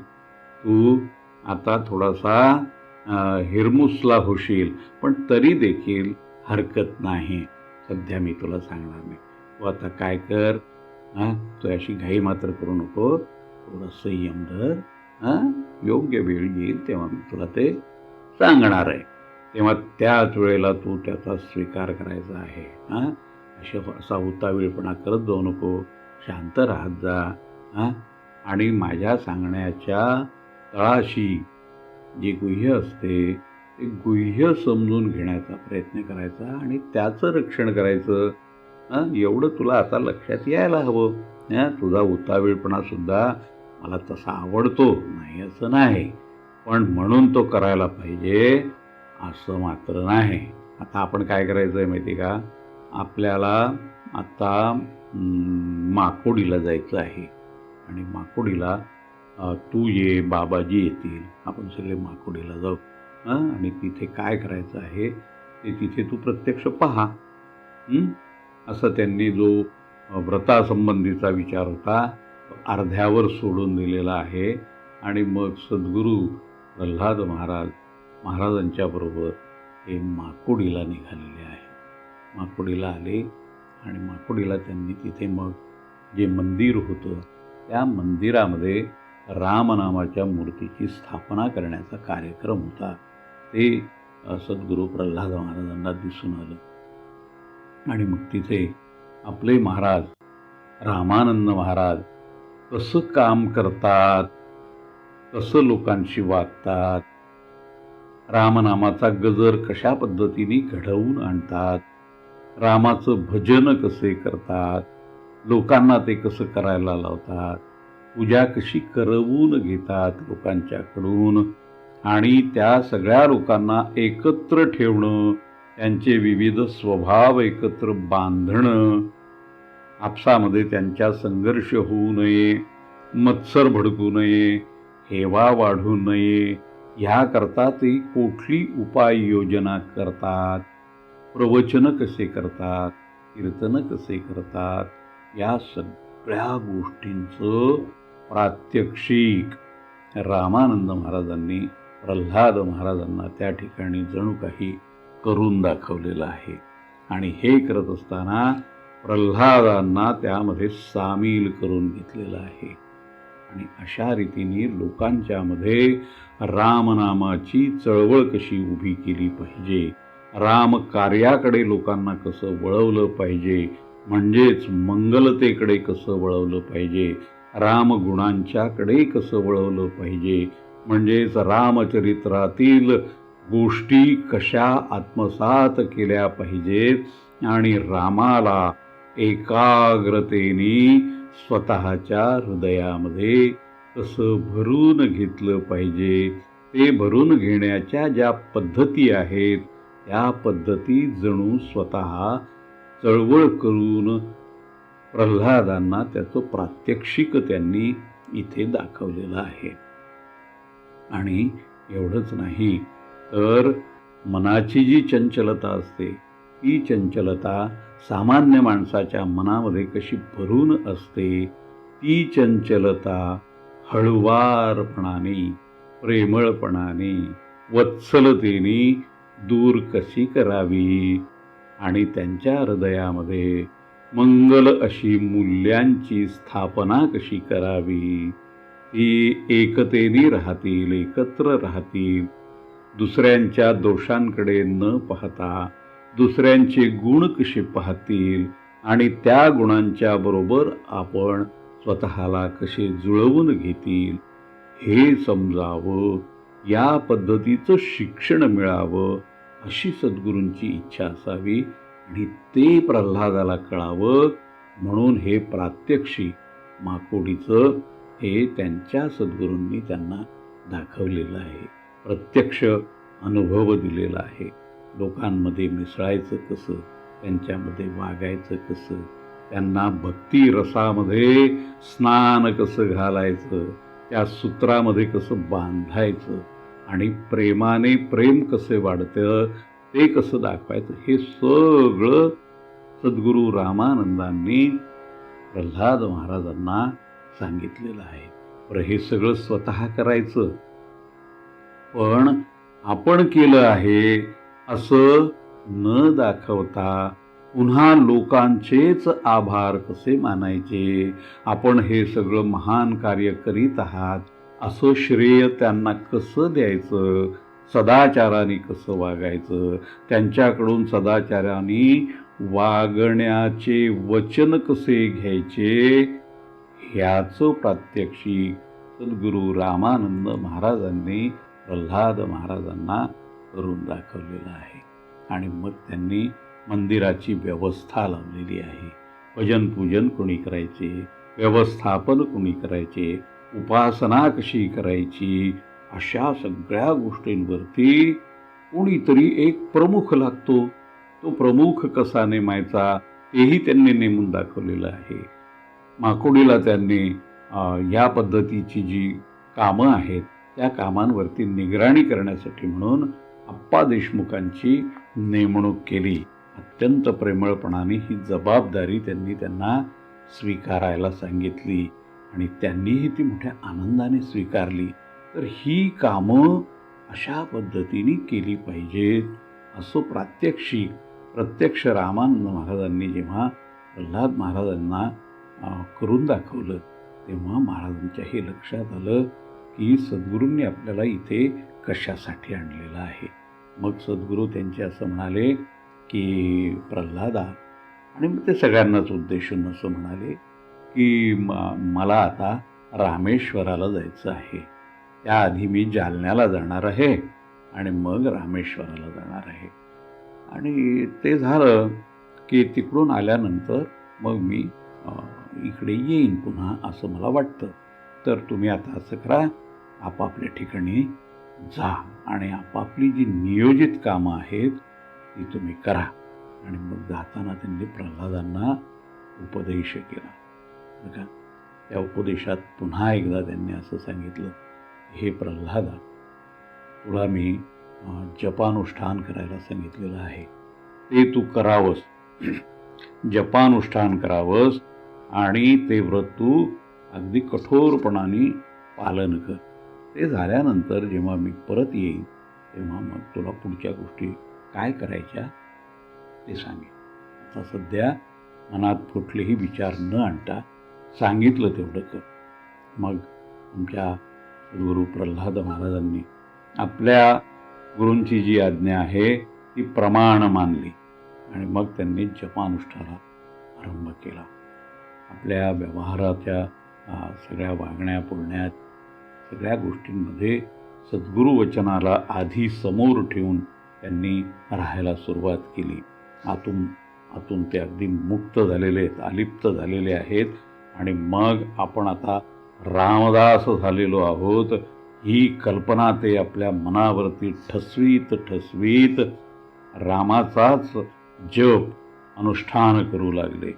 तू आता थोडासा हिरमुसला होशील, पण तरी देखील हरकत नाही. सध्या मी तुला सांगणार नाही. तू आता काय कर, तू अशी घाई मात्र करू नको, थोडं संयम धर. योग्य वेळ येईल तेव्हा मी तुला ते सांगणार आहे. तेव्हा त्याच वेळेला तू त्याचा स्वीकार करायचा आहे. असा उतावीळपणा करत जाऊ नको, शांत राहत जा. आणि माझ्या सांगण्याच्या तळाशी जे गुह्य असते ते गुह्य समजून घेण्याचा प्रयत्न करायचा आणि त्याचं रक्षण करायचं. एवढं तुला आता लक्षात यायला हवं. तुझा उतावीळपणा सुद्धा मला तसा आवडतो, नाही असं नाही, पण म्हणून तो करायला पाहिजे असं मात्र नाही. आता आपण काय करायचं आहे माहिती का, आपल्याला आता माकोडीला जायचं आहे. आणि माकोडीला तू ये, बाबाजी येतील, आपण सगळे माकोडीला जाऊ. आणि तिथे काय करायचं आहे ते तिथे तू प्रत्यक्ष पहा. असं त्यांनी जो व्रतासंबंधीचा विचार होता अर्ध्यावर सोडून दिलेला आहे. आणि मग सद्गुरू प्रल्हाद महाराजांच्या बरोबर हे माकोडीला निघालेले आहे. माकोडीला आले आणि माकोडीला त्यांनी तिथे मग जे मंदिर होतं त्या मंदिरामध्ये रामनामाच्या मूर्तीची स्थापना करण्याचा कार्यक्रम होता. ते सद्गुरू प्रल्हाद महाराजांना दिसून आलं. आणि मग तिथे आपले महाराज रामानंद महाराज कसं काम करतात, कसं लोकांशी वागतात, रामनामाचा गजर कशा पद्धतीने घडवून आणतात, रामाचं भजन कसे करतात, लोकांना ते कसं करायला लावतात, पूजा कशी करवून घेतात लोकांच्याकडून, आणि त्या सगळ्या लोकांना एकत्र ठेवणं, त्यांचे विविध स्वभाव एकत्र बांधणं, आपसामध्ये त्यांच्या संघर्ष होऊ नये, मत्सर भडकू नये, हेवा वाढू नये, ह्याकरता ते कुठली उपाययोजना करतात, प्रवचन कसे करतात, कीर्तन कसे करतात, या सगळ्या गोष्टींचं प्रात्यक्षिक रामानंद महाराजांनी प्रल्हाद महाराजांना त्या ठिकाणी जणू काही करून दाखवलेलं आहे. आणि हे करत असताना प्रल्हादांना त्यामध्ये सामील करून घेतलेलं आहे. आणि अशा रीतीने लोकांच्यामध्ये रामनामाची चळवळ कशी उभी केली पाहिजे, राम कार्याकडे लोकांना कसं वळवलं पाहिजे, म्हणजेच मंगलतेकडे कसं वळवलं पाहिजे, रामगुणांच्याकडे कसं वळवलं पाहिजे, म्हणजेच रामचरित्रातील गोष्टी कशा आत्मसात केल्या पाहिजेत आणि रामाला एकाग्रतेने स्वतःच्या हृदयामध्ये कसं भरून घेतलं पाहिजे, ते भरून घेण्याच्या ज्या पद्धती आहेत त्या पद्धती जणू स्वतः चळवळ करून प्रल्हादांना त्याचं प्रात्यक्षिक त्यांनी इथे दाखवलेलं आहे. आणि एवढंच नाही तर मनाची जी चंचलता असते ती चंचलता सामान्य माणसाच्या मनामध्ये कशी भरून असते, ती चंचलता हळुवारपणाने, प्रेमळपणाने, वत्सलतेने दूर कशी करावी आणि त्यांच्या हृदयामध्ये मंगल अशी मूल्यांची स्थापना कशी करावी, ती एकतेने राहतील, एकत्र राहतील, दुसऱ्यांच्या दोषांकडे न पाहता दुसऱ्यांचे गुण कसे पाहतील आणि त्या गुणांच्या बरोबर आपण स्वतःला कसे जुळवून घेतील हे समजावं, या पद्धतीचं शिक्षण मिळावं अशी सद्गुरूंची इच्छा असावी आणि ते प्रल्हादाला कळावं. म्हणून हे प्रात्यक्षिक माकोडीचं हे त्यांच्या सद्गुरूंनी त्यांना दाखवलेलं आहे, प्रत्यक्ष अनुभव दिलेला आहे. लोकांमध्ये मिसळायचं कसं, त्यांच्यामध्ये वागायचं कसं, त्यांना भक्ती रसामध्ये स्नान कसं घालायचं, त्या सूत्रामध्ये कसं बांधायचं आणि प्रेमाने प्रेम कसे वाढतं ते कसं दाखवायचं, हे सगळं सद्गुरू रामानंदांनी प्रल्हाद महाराजांना सांगितलेलं आहे. बरं, हे सगळं स्वतः करायचं, पण आपण केलं आहे असं न दाखवता पुन्हा लोकांचेच आभार कसे मानायचे, आपण हे सगळं महान कार्य करीत आहात असं श्रेय त्यांना कसं द्यायचं, सदाचाराने कसं वागायचं, त्यांच्याकडून सदाचाराने वागण्याचे वचन कसे घ्यायचे, ह्याचं प्रात्यक्षिक सद्गुरू रामानंद महाराजांनी प्रल्हाद महाराजांना करून दाखवलेलं आहे. आणि मग त्यांनी मंदिराची व्यवस्था लावलेली आहे. भजन पूजन कोणी करायचे, व्यवस्थापन कोणी करायचे, उपासना कशी करायची, अशा सगळ्या गोष्टींवरती कोणीतरी एक प्रमुख लागतो. तो प्रमुख कसा नेमायचा तेही त्यांनी नेमून दाखवलेलं आहे. माकुडीला त्यांनी या पद्धतीची जी कामं आहेत त्या कामांवरती निगराणी करण्यासाठी म्हणून आप्पा देशमुखांची नेमणूक केली. अत्यंत प्रेमळपणाने ही जबाबदारी त्यांना स्वीकारायला सांगितली आणि त्यांनीही ती मोठ्या आनंदाने स्वीकारली. तर ही कामं अशा पद्धतीने केली पाहिजेत असं प्रत्यक्ष रामानंद महाराजांनी जेव्हा प्रल्हाद महाराजांना करून दाखवलं तेव्हा महाराजांच्या हे लक्षात आलं की सद्गुरूंनी आपल्याला इथे कशासाठी आणलेलं आहे. मग सद्गुरू त्यांचे असं म्हणाले की प्रल्हादा, आणि मग ते सगळ्यांनाच उद्देशून असं म्हणाले की मला आता रामेश्वराला जायचं आहे. त्याआधी मी जालन्याला जाणार आहे आणि मग रामेश्वराला जाणार आहे. आणि ते झालं की तिकडून आल्यानंतर मग मी इकडे येईन पुन्हा असं मला वाटतं. तर तुम्ही आता असं करा, आपापल्या ठिकाणी जा आणि आपापली जी नियोजित कामं आहेत ती तुम्ही करा. आणि मग जाताना त्यांनी प्रल्हादांना उपदेश केला. बघा, त्या उपदेशात पुन्हा एकदा त्यांनी असं सांगितलं, हे प्रल्हादा, तुला मी जपानुष्ठान करायला सांगितलेलं आहे, ते तू करावंस. जपानुष्ठान करावंस आणि ते व्रत तू अगदी कठोरपणाने पालन कर. ते झाल्यानंतर जेव्हा मी परत येईन तेव्हा मग तुला पुढच्या गोष्टी काय करायच्या ते सांगेन. आता सध्या मनात कुठलेही विचार न आणता सांगितलं तेवढं कर. मग आमच्या गुरु प्रल्हाद महाराजांनी आपल्या गुरूंची जी आज्ञा आहे ती प्रमाण मानली आणि मग त्यांनी जपानुष्ठानाला आरंभ केला. आपल्या व्यवहाराच्या सगळ्या वागण्या बोलण्यात सगळ्या गोष्टींमध्ये सद्गुरू वचनाला आधी समोर ठेवून त्यांनी राहायला सुरुवात केली. आतून ते अगदी मुक्त झालेले आहेत, अलिप्त झालेले आहेत. आणि मग आपण आता रामदास झालेलो आहोत ही कल्पना ते आपल्या मनावरती ठसवीत रामाचाच जप अनुष्ठान करू लागले.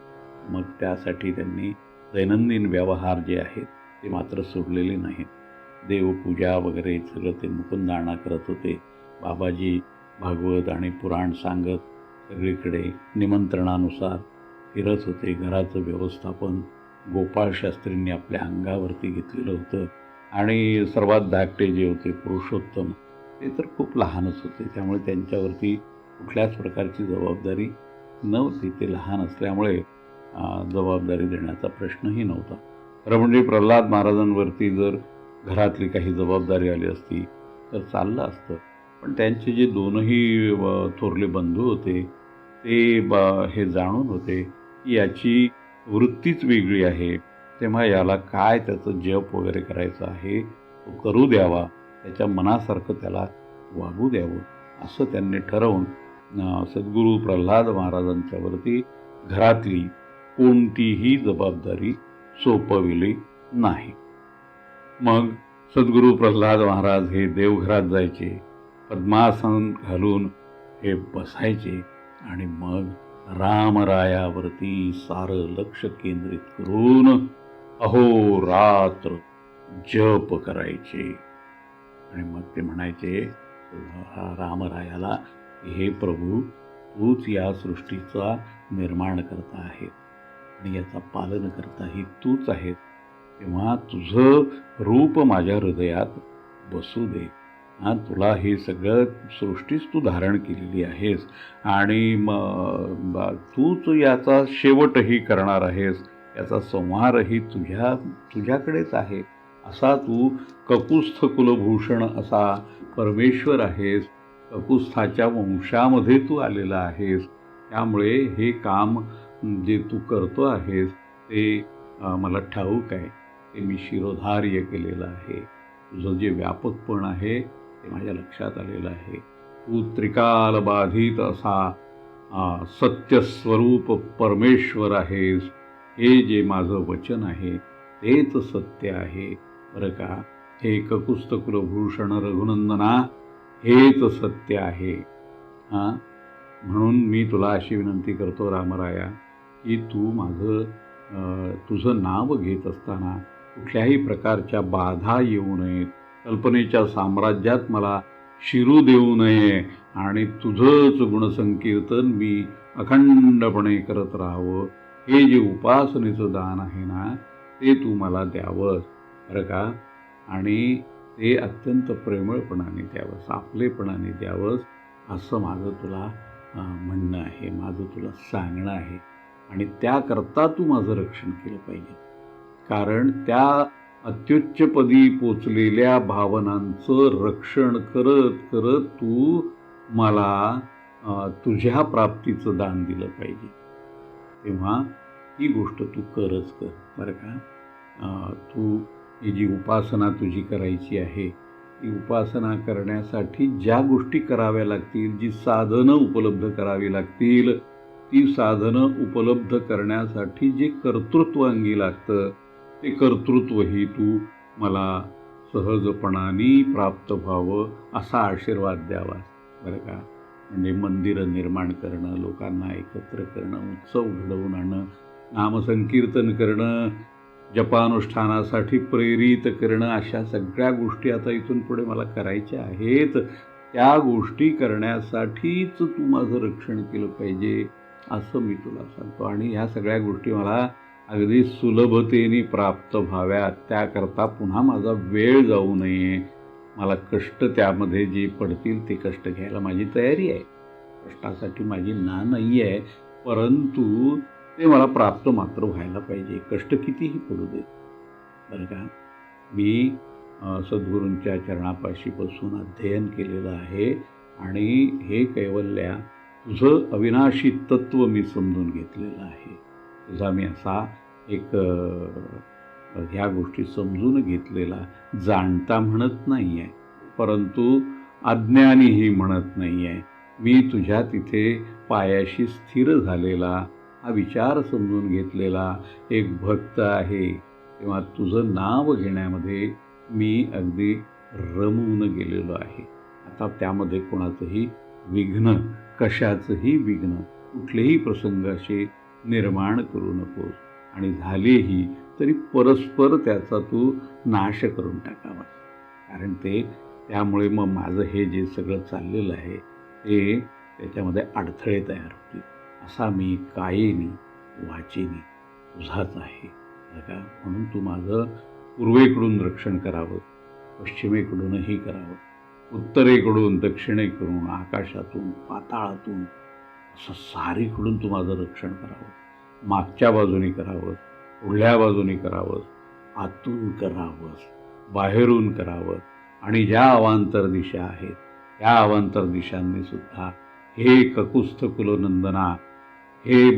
मग त्यासाठी त्यांनी दैनंदिन व्यवहार जे आहेत ते मात्र सोडलेले नाहीत. देवपूजा वगैरे सगळं ते मुकुंदाणा करत होते. बाबाजी भागवत आणि पुराण सांगत सगळीकडे निमंत्रणानुसार फिरत होते. घराचं व्यवस्थापन गोपाळशास्त्रींनी आपल्या अंगावरती घेतलेलं होतं. आणि सर्वात धाकटे जे होते पुरुषोत्तम, ते तर खूप लहानच होते, त्यामुळे त्यांच्यावरती कुठल्याच प्रकारची जबाबदारी नव्हती. ते लहान असल्यामुळे जबाबदारी देण्याचा प्रश्नही नव्हता. खरं म्हणजे प्रल्हाद महाराजांवरती जर घरातली काही जबाबदारी आली असती तर चाललं असतं. पण त्यांचे जे दोनही थोरले बंधू होते ते हे जाणून होते की याची वृत्तीच वेगळी आहे, तेव्हा याला काय त्याचं जप वगैरे करायचं आहे तो करू द्यावा, त्याच्या मनासारखं त्याला वागू द्यावं असं त्यांनी ठरवून सद्गुरू प्रल्हाद महाराजांच्यावरती घरातली कोणतीही जबाबदारी सोपविली नाही. मग सद्गुरू प्रल्हाद महाराज हे देवघरात जायचे, पद्मासन घालून हे बसायचे आणि मग रामरायावरती सारं लक्ष केंद्रित करून अहोरात्र जप करायचे. आणि मग ते म्हणायचे रामरायाला, हे प्रभू, तूच या सृष्टीचा निर्माण करता आहे आणि याचा पालन करता ही तूच आहेस, तेव्हा तुझं रूप माझ्या हृदयात बसू दे. तुला हे सगळं सृष्टीच तू धारण केलेली आहेस आणि तूच याचा शेवटही करणार आहेस, याचा संहारही तुझ्याकडेच आहे. असा तू ककुस्थ कुलभूषण असा परमेश्वर आहेस. ककुस्थाच्या वंशामध्ये तू आलेला आहेस. त्यामुळे हे काम जे तू करतो आहेस ते मला ठाऊक आहे. ते मी शिरोधार्य केलेलं आहे. तुझं जे व्यापकपण आहे ते माझ्या लक्षात आलेलं आहे. तू त्रिकाल बाधित असा सत्यस्वरूप परमेश्वर आहेस. हे जे माझं वचन आहे तेच सत्य आहे बरं का. हे ककुस्थ कुलभूषण रघुनंदना हेच सत्य आहे. म्हणून मी तुला अशी विनंती करतो रामराया की तू तुझं नाव घेत असताना कुठल्याही प्रकारच्या बाधा येऊ नयेत. कल्पनेच्या साम्राज्यात मला शिरू देऊ नये आणि तुझंच गुणसंकीर्तन मी अखंडपणे करत राहावं. हे जे उपासनेचं दान आहे ना ते तू मला द्यावंस बरं का. आणि ते अत्यंत प्रेमळपणाने द्यावंस, आपलेपणाने द्यावंस असं माझं तुला म्हणणं आहे, माझं तुला सांगणं आहे. आणि त्याकरता तू माझं रक्षण केलं पाहिजे. कारण त्या अत्युच्चपदी पोचलेल्या भावनांचं रक्षण करत करत तू मला तुझ्या प्राप्तीचं दान दिलं पाहिजे. तेव्हा ही गोष्ट तू करच कर बरं का. तू ही जी उपासना तुझी करायची आहे ती उपासना करण्यासाठी ज्या गोष्टी कराव्या लागतील, जी साधनं उपलब्ध करावी लागतील, ती साधनं उपलब्ध करण्यासाठी जे कर्तृत्व अंगी लागतं ते कर्तृत्वही तू मला सहजपणाने प्राप्त व्हावं असा आशीर्वाद द्यावा बरं का. म्हणजे मंदिरं निर्माण करणं, लोकांना एकत्र करणं, उत्सव घडवून आणणं, नामसंकीर्तन करणं, जपानुष्ठानासाठी प्रेरित करणं, अशा सगळ्या गोष्टी आता इथून पुढे मला करायच्या आहेत. त्या गोष्टी करण्यासाठीच तू माझं रक्षण केलं पाहिजे असं मी तुला सांगतो. आणि ह्या सगळ्या गोष्टी मला अगदी सुलभतेने प्राप्त व्हाव्यात, त्याकरता पुन्हा माझा वेळ जाऊ नये. मला कष्ट त्यामध्ये जे पडतील ते कष्ट घ्यायला माझी तयारी आहे. कष्टासाठी माझी ना नाही आहे, परंतु ते मला प्राप्त मात्र व्हायला पाहिजे, कष्ट कितीही पडू दे बरं का. मी सद्गुरूंच्या चरणापाशी बसून अध्ययन केलेलं आहे आणि हे कैवल्या तुझं अविनाशी तत्त्व मी समजून घेतलेलं आहे. तुझा मी असा एक ह्या गोष्टी समजून घेतलेला जाणता म्हणत नाही आहे, परंतु अज्ञानीही म्हणत नाही आहे. मी तुझ्या तिथे पायाशी स्थिर झालेला, हा विचार समजून घेतलेला एक भक्त आहे. तेव्हा तुझं नाव घेण्यामध्ये मी अगदी रमून गेलेलो आहे. आता त्यामध्ये कोणाचंही विघ्न, कशाचंही विघ्न, कुठलेही प्रसंगाशी निर्माण करू नकोस. आणि झालेही तरी परस्पर त्याचा तू नाश करून टाकावा. कारण त्यामुळे मग माझं हे जे सगळं चाललेलं आहे ते त्याच्यामध्ये अडथळे तयार होतील. असा मी कायेनी वाचेनी तुझाच आहे बघा. म्हणून तू माझं पूर्वेकडून रक्षण करावं, पश्चिमेकडूनही करावं, उत्तरेकडून दक्षिणेकडून, आकाशातून पाताळातून, असं सारीकडून तू माझं रक्षण करावं. मागच्या बाजूने करावं, पुढल्या बाजूने करावं, आतून करावं, बाहेरून करावं. आणि ज्या अवांतर दिशा आहेत त्या अवांतर दिशांनी सुद्धा हे ककुस्थ कुलनंदना, हे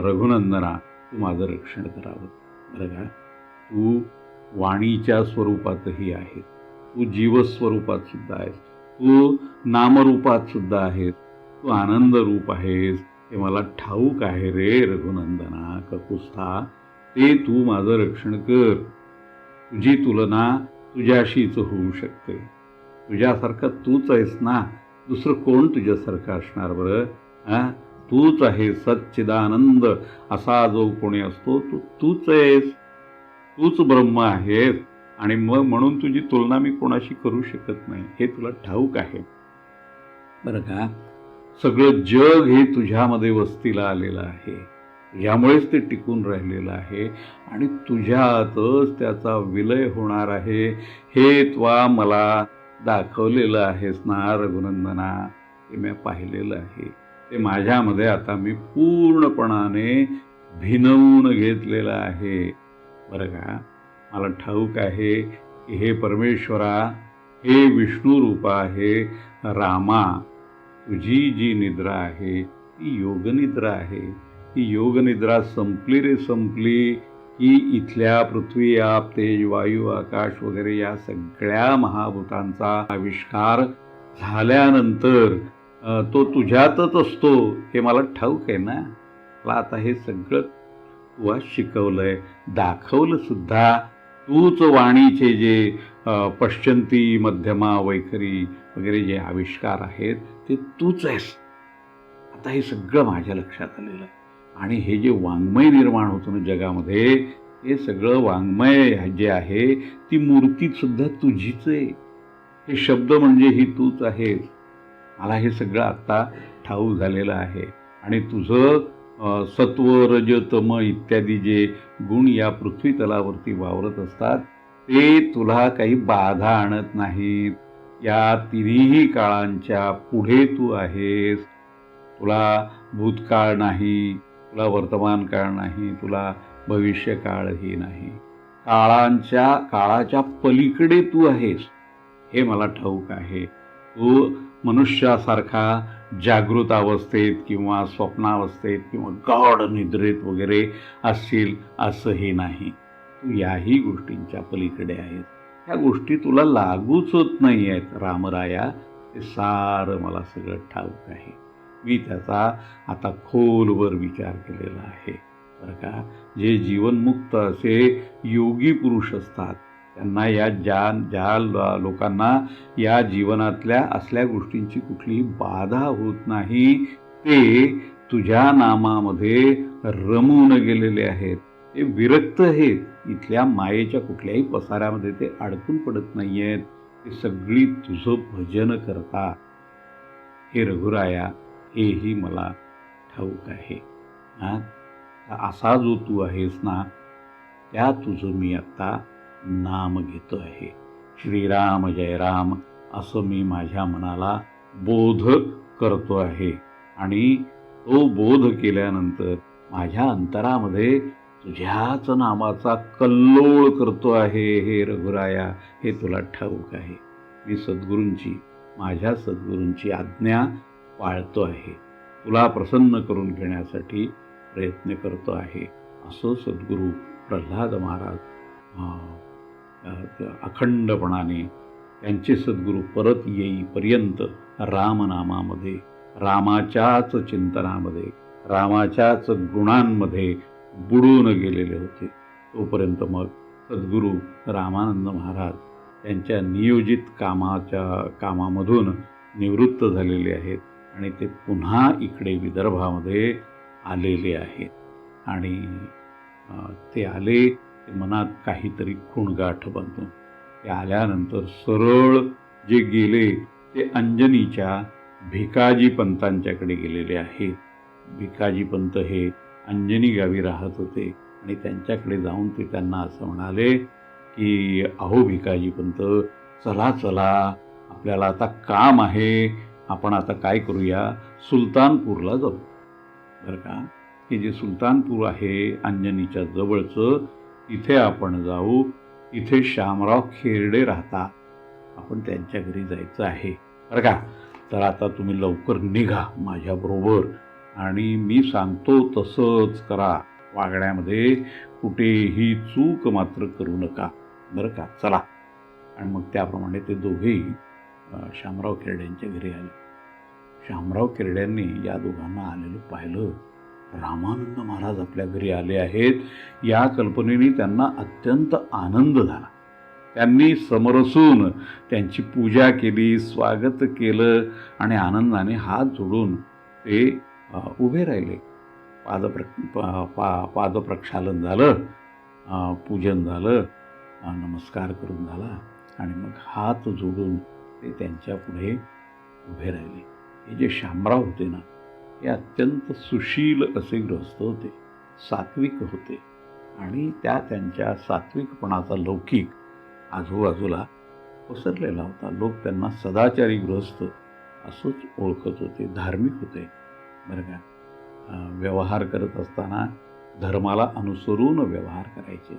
रघुनंदना, तू माझं रक्षण करावं बरं का. तू वाणीच्या स्वरूपातही आहेस, तू जीवस्वरूपात सुद्धा आहेस, तू नामरूपात सुद्धा आहेस, तू आनंद रूप आहेस. हे मला ठाऊक आहे रे रघुनंदना ककुस्था. ते तू माझं रक्षण कर. तुझी तुलना तुझ्याशीच होऊ शकते. तुझ्यासारखं तूच आहेस ना, दुसरं कोण तुझ्यासारखं असणार बरं. तूच आहे सच्चिदानंद असा जो कोणी असतो तूच आहेस, तूच ब्रह्म आहेस. आणि मग म्हणून तुझी तुलना मी कोणाशी करू शकत नाही, हे तुला ठाऊक आहे बरं का. सगळं जग हे तुझ्यामध्ये वस्तीला आलेलं आहे. यामुळेच ते टिकून राहिलेलं आहे आणि तुझ्यातच त्याचा विलय होणार आहे, हे त्वा मला दाखवलेलं आहेस ना रघुनंदना. ते मी पाहिलेलं आहे. ते माझ्यामध्ये आता मी पूर्णपणाने भिनवून घेतलेलं आहे. बरं का, मला ठाऊक आहे की हे परमेश्वरा, हे विष्णू रूप आहे. रामा, तुझी जी निद्रा आहे ती योगनिद्रा आहे. ती योगनिद्रा संपली रे संपली की इथल्या पृथ्वी, आप, तेज, वायू, आकाश वगैरे या सगळ्या महाभूतांचा आविष्कार झाल्यानंतर तो तुझ्यातच असतो हे मला ठाऊक आहे ना. मला आता हे सगळं तू आज शिकवलंय, दाखवलं सुद्धा. तूच वाणीचे जे पश्चंती, मध्यमा, वैखरी वगैरे जे आविष्कार आहेत ते तूच आहेस. आता हे सगळं माझ्या लक्षात आलेलं आहे. आणि हे जे वाङ्मय निर्माण होतं ना जगामध्ये, हे सगळं वाङ्मय जे आहे ती मूर्ती सुद्धा तुझीच आहे. हे शब्द म्हणजे ही तूच आहेस. मला हे सगळं आत्ता ठाऊक झालेलं आहे. आणि तुझं सत्व, रज, तम इत्यादी जे गुण या पृथ्वी तलावरती वावरत असतात ते तुला काही बाधा आणत नाहीत. या तिन्ही काळांच्या पुढे तू आहेस. तुला भूतकाळ नाही, तुला वर्तमान काळ नाही, तुला भविष्यकाळही नाही. काळाच्या पलीकडे तू आहेस हे मला ठाऊक आहे. तू मनुष्यासारखा जागृत अवस्थेत किंवा स्वप्नावस्थेत किंवा गाढ निद्रेत वगैरे असशील असंही नाही. तू याही गोष्टींच्या पलीकडे आहेस. ह्या गोष्टी तुला लागूच होत नाही आहेत रामराया. ते सारं मला सगळं ठाऊक आहे. मी त्याचा आता खोलवर विचार केलेला आहे. बरं का, जे जीवनमुक्त असे योगी पुरुष असतात त्यांना ज्या लोकांना या जीवनातल्या असल्या गोष्टींची कुठलीही बाधा होत नाही, ते तुझ्या नामामध्ये रमून गेलेले आहेत. ते विरक्त आहेत. इथल्या मायेच्या कुठल्याही पसाऱ्यामध्ये ते अडकून पडत नाही आहेत. ते सगळी तुझं भजन करतात. हे रघुराया, हेही मला ठाऊक आहे. असा जो तू आहेस ना, त्या तुझं मी आत्ता नाम घेतो आहे. श्रीराम जय राम असं मी माझ्या मनाला बोध करतो आहे. आणि तो बोध केल्यानंतर माझ्या अंतरामध्ये तुझ्याच नामाचा कल्लोळ करतो आहे. हे रघुराया, हे तुला ठाऊक आहे. मी माझ्या सद्गुरूंची आज्ञा पाळतो आहे. तुला प्रसन्न करून घेण्यासाठी प्रयत्न करतो आहे. असं सद्गुरू प्रल्हाद महाराज अखंडपणाने त्यांचे सद्गुरू परत येईपर्यंत रामनामामध्ये, रामाच्याच चिंतनामध्ये, रामाच्याच गुणांमध्ये बुडून गेलेले होते. तोपर्यंत मग सद्गुरू रामानंद महाराज त्यांच्या नियोजित कामामधून निवृत्त झालेले आहेत आणि ते पुन्हा इकडे विदर्भामध्ये आलेले आहेत. आणि ते आले, ते मनात काहीतरी खूणगाठ बांधून ते आल्यानंतर सरळ जे गेले ते अंजनीच्या भिकाजी पंतांच्याकडे गेलेले आहेत. भिकाजी पंत हे अंजनी गावी राहत होते आणि त्यांच्याकडे जाऊन ते त्यांना असं म्हणाले की अहो भिकाजी पंत, चला चला, आपल्याला आता काम आहे. आपण आता काय करूया, सुलतानपूरला जाऊ. बरं का, हे जे सुलतानपूर आहे अंजनीच्या जवळचं, इथे आपण जाऊ. इथे शामराव खेरडे राहतात. आपण त्यांच्या घरी जायचं आहे. बरं का, तर आता तुम्ही लवकर निघा माझ्याबरोबर आणि मी सांगतो तसंच करा. वागण्यामध्ये कुठेही चूक मात्र करू नका. बरं का, चला. आणि मग त्याप्रमाणे ते दोघेही शामराव खेरड्यांच्या घरी आले. शामराव खेरड्यांनी या दोघांना आलेलं पाहिलं. रामानंद महाराज आपल्या घरी आले आहेत या कल्पनेने त्यांना अत्यंत आनंद झाला. त्यांनी समरसून त्यांची पूजा केली, स्वागत केलं आणि आनंदाने हात जोडून ते उभे राहिले. पादप्रक्षालन झालं, पूजन झालं, नमस्कार करून झाला आणि मग हात जोडून ते त्यांच्या पुढे उभे राहिले. हे जे शामराव होते ना, हे अत्यंत सुशील असे गृहस्थ होते. सात्विक होते आणि त्यांच्या सात्विकपणाचा लौकिक आजूबाजूला पसरलेला होता. लोक त्यांना सदाचारी गृहस्थ असंच ओळखत होते, धार्मिक होते बरं का. व्यवहार करत असताना धर्माला अनुसरून व्यवहार करायचे.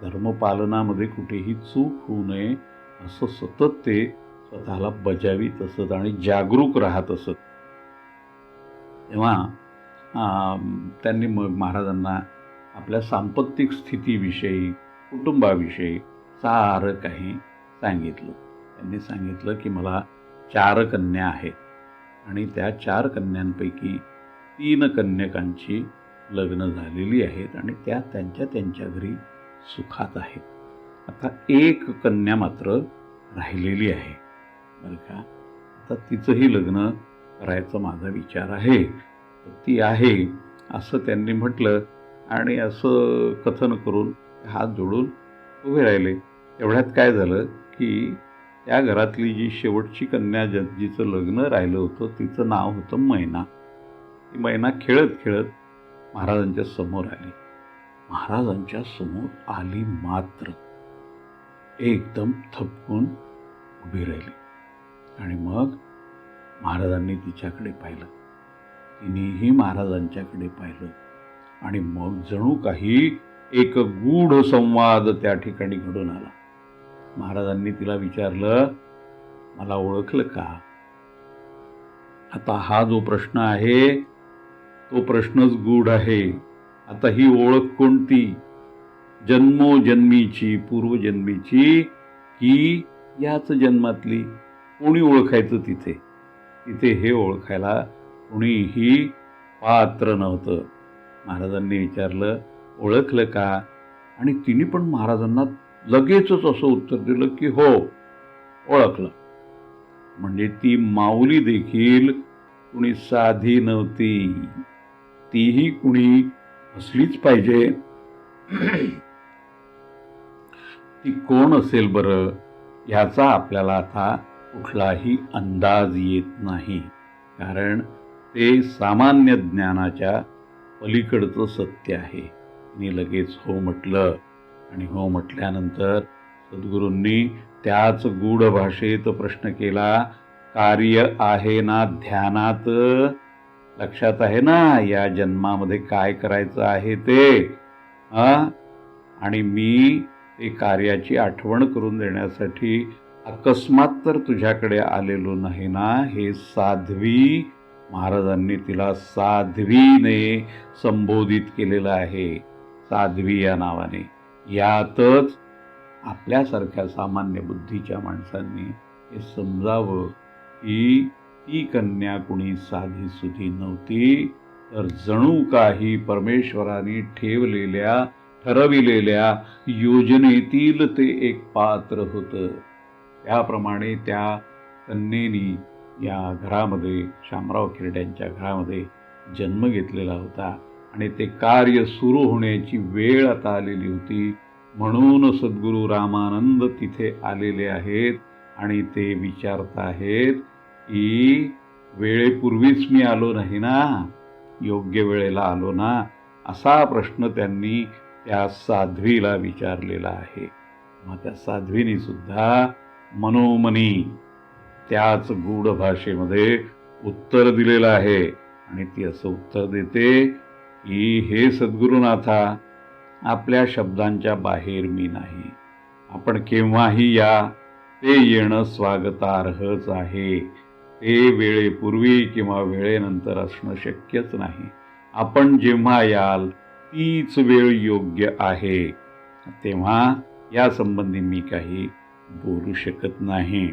धर्मपालनामध्ये कुठेही चूक होऊ नये असं सतत ते स्वतःला बजावीत असत आणि जागरूक राहत असत. तेव्हा त्यांनी मग महाराजांना आपल्या सांपत्तिक स्थितीविषयी, कुटुंबाविषयी सारं काही सांगितलं. त्यांनी सांगितलं की मला 4 कन्या आहेत आणि त्या 4 कन्यांपैकी 3 कन्यकांची लग्न झालेली आहेत आणि त्या त्यांच्या घरी सुखात आहेत. आता 1 कन्या मात्र राहिलेली आहे बरं का. आता तिचंही लग्न करायचं माझा विचार आहे. ती आहे असं त्यांनी म्हटलं आणि असं कथन करून हात जोडून उभे राहिले. एवढ्यात काय झालं की त्या घरातली जी शेवटची कन्या जिचं लग्न राहिलं होतं तिचं नाव होतं मैना. ती मैना खेळत खेळत महाराजांच्या समोर आली. महाराजांच्या समोर आली मात्र एकदम थपकून उभी राहिली आणि मग महाराजांनी तिच्याकडे पाहिलं. तिनेही महाराजांच्याकडे पाहिलं आणि मग जणू काही एक गूढ संवाद त्या ठिकाणी घडून आला. महाराजांनी तिला विचारलं, मला ओळखलं का? आता हा जो प्रश्न आहे तो प्रश्नच गूढ आहे. आता ही ओळख कोणती? जन्मोजन्मीची, पूर्वजन्मीची की याच जन्मातली? कोणी ओळखायचं तिथे? तिथे हे ओळखायला कोणीही पात्र नव्हतं. महाराजांनी विचारलं, ओळखलं का? आणि तिने पण महाराजांना लगेचच असं उत्तर दिलं की हो, ओळखलं. म्हणजे ती माऊली देखील कुणी साधी नव्हती, तीही कुणी असलीच पाहिजे. ती कोण असेल बरं ह्याचा आपल्याला आता कुठलाही अंदाज येत नाही, कारण ते सामान्य ज्ञानाच्या पलीकडचं सत्य आहे. मी लगेच हो म्हटलं आणि हो म्हटल्यानंतर सद्गुरूंनी त्याच गूढ भाषेत प्रश्न केला, कार्य आहे ना ध्यानात? लक्षात आहे ना या जन्मामध्ये काय करायचं आहे ते? आणि मी ते कार्याची आठवण करून देण्यासाठी अकस्मात तर तुझ्याकडे आलेलो नाही ना. हे साध्वी, महाराजांनी तिला साध्वीने संबोधित केलेलं आहे, साध्वी या नावाने. यातच आपल्यासारख्या सामान्य बुद्धीच्या माणसांनी हे समजावं की ती कन्या कुणी साधी सुधी नव्हती, तर जणू काही परमेश्वराने ठरविलेल्या योजनेतील ते एक पात्र होतं. त्याप्रमाणे त्या कन्येनी या घरामध्ये, शामराव खिरड्यांच्या घरामध्ये जन्म घेतलेला होता आणि ते कार्य सुरू होण्याची वेळ आता आलेली होती. म्हणून सद्गुरू रामानंद तिथे आलेले आहेत आणि ते विचारत आहेत की वेळेपूर्वीच मी आलो नाही ना, योग्य वेळेला आलो ना? असा प्रश्न त्यांनी त्या साध्वीला विचारलेला आहे. मग त्या साध्वीनी सुद्धा मनोमनी त्याच गूढ भाषेमध्ये उत्तर दिलेलं आहे आणि ती असं उत्तर देते की हे सद्गुरुनाथा, आपल्या शब्दांच्या बाहेर मी नाही. आपण केव्हाही या, ते येणं स्वागतार्हच आहे. ते वेळेपूर्वी किंवा वेळेनंतर असणं शक्यच नाही. आपण जेव्हा याल तीच वेळ योग्य आहे. तेव्हा या संबंधी मी काही बोलू शकत नाही.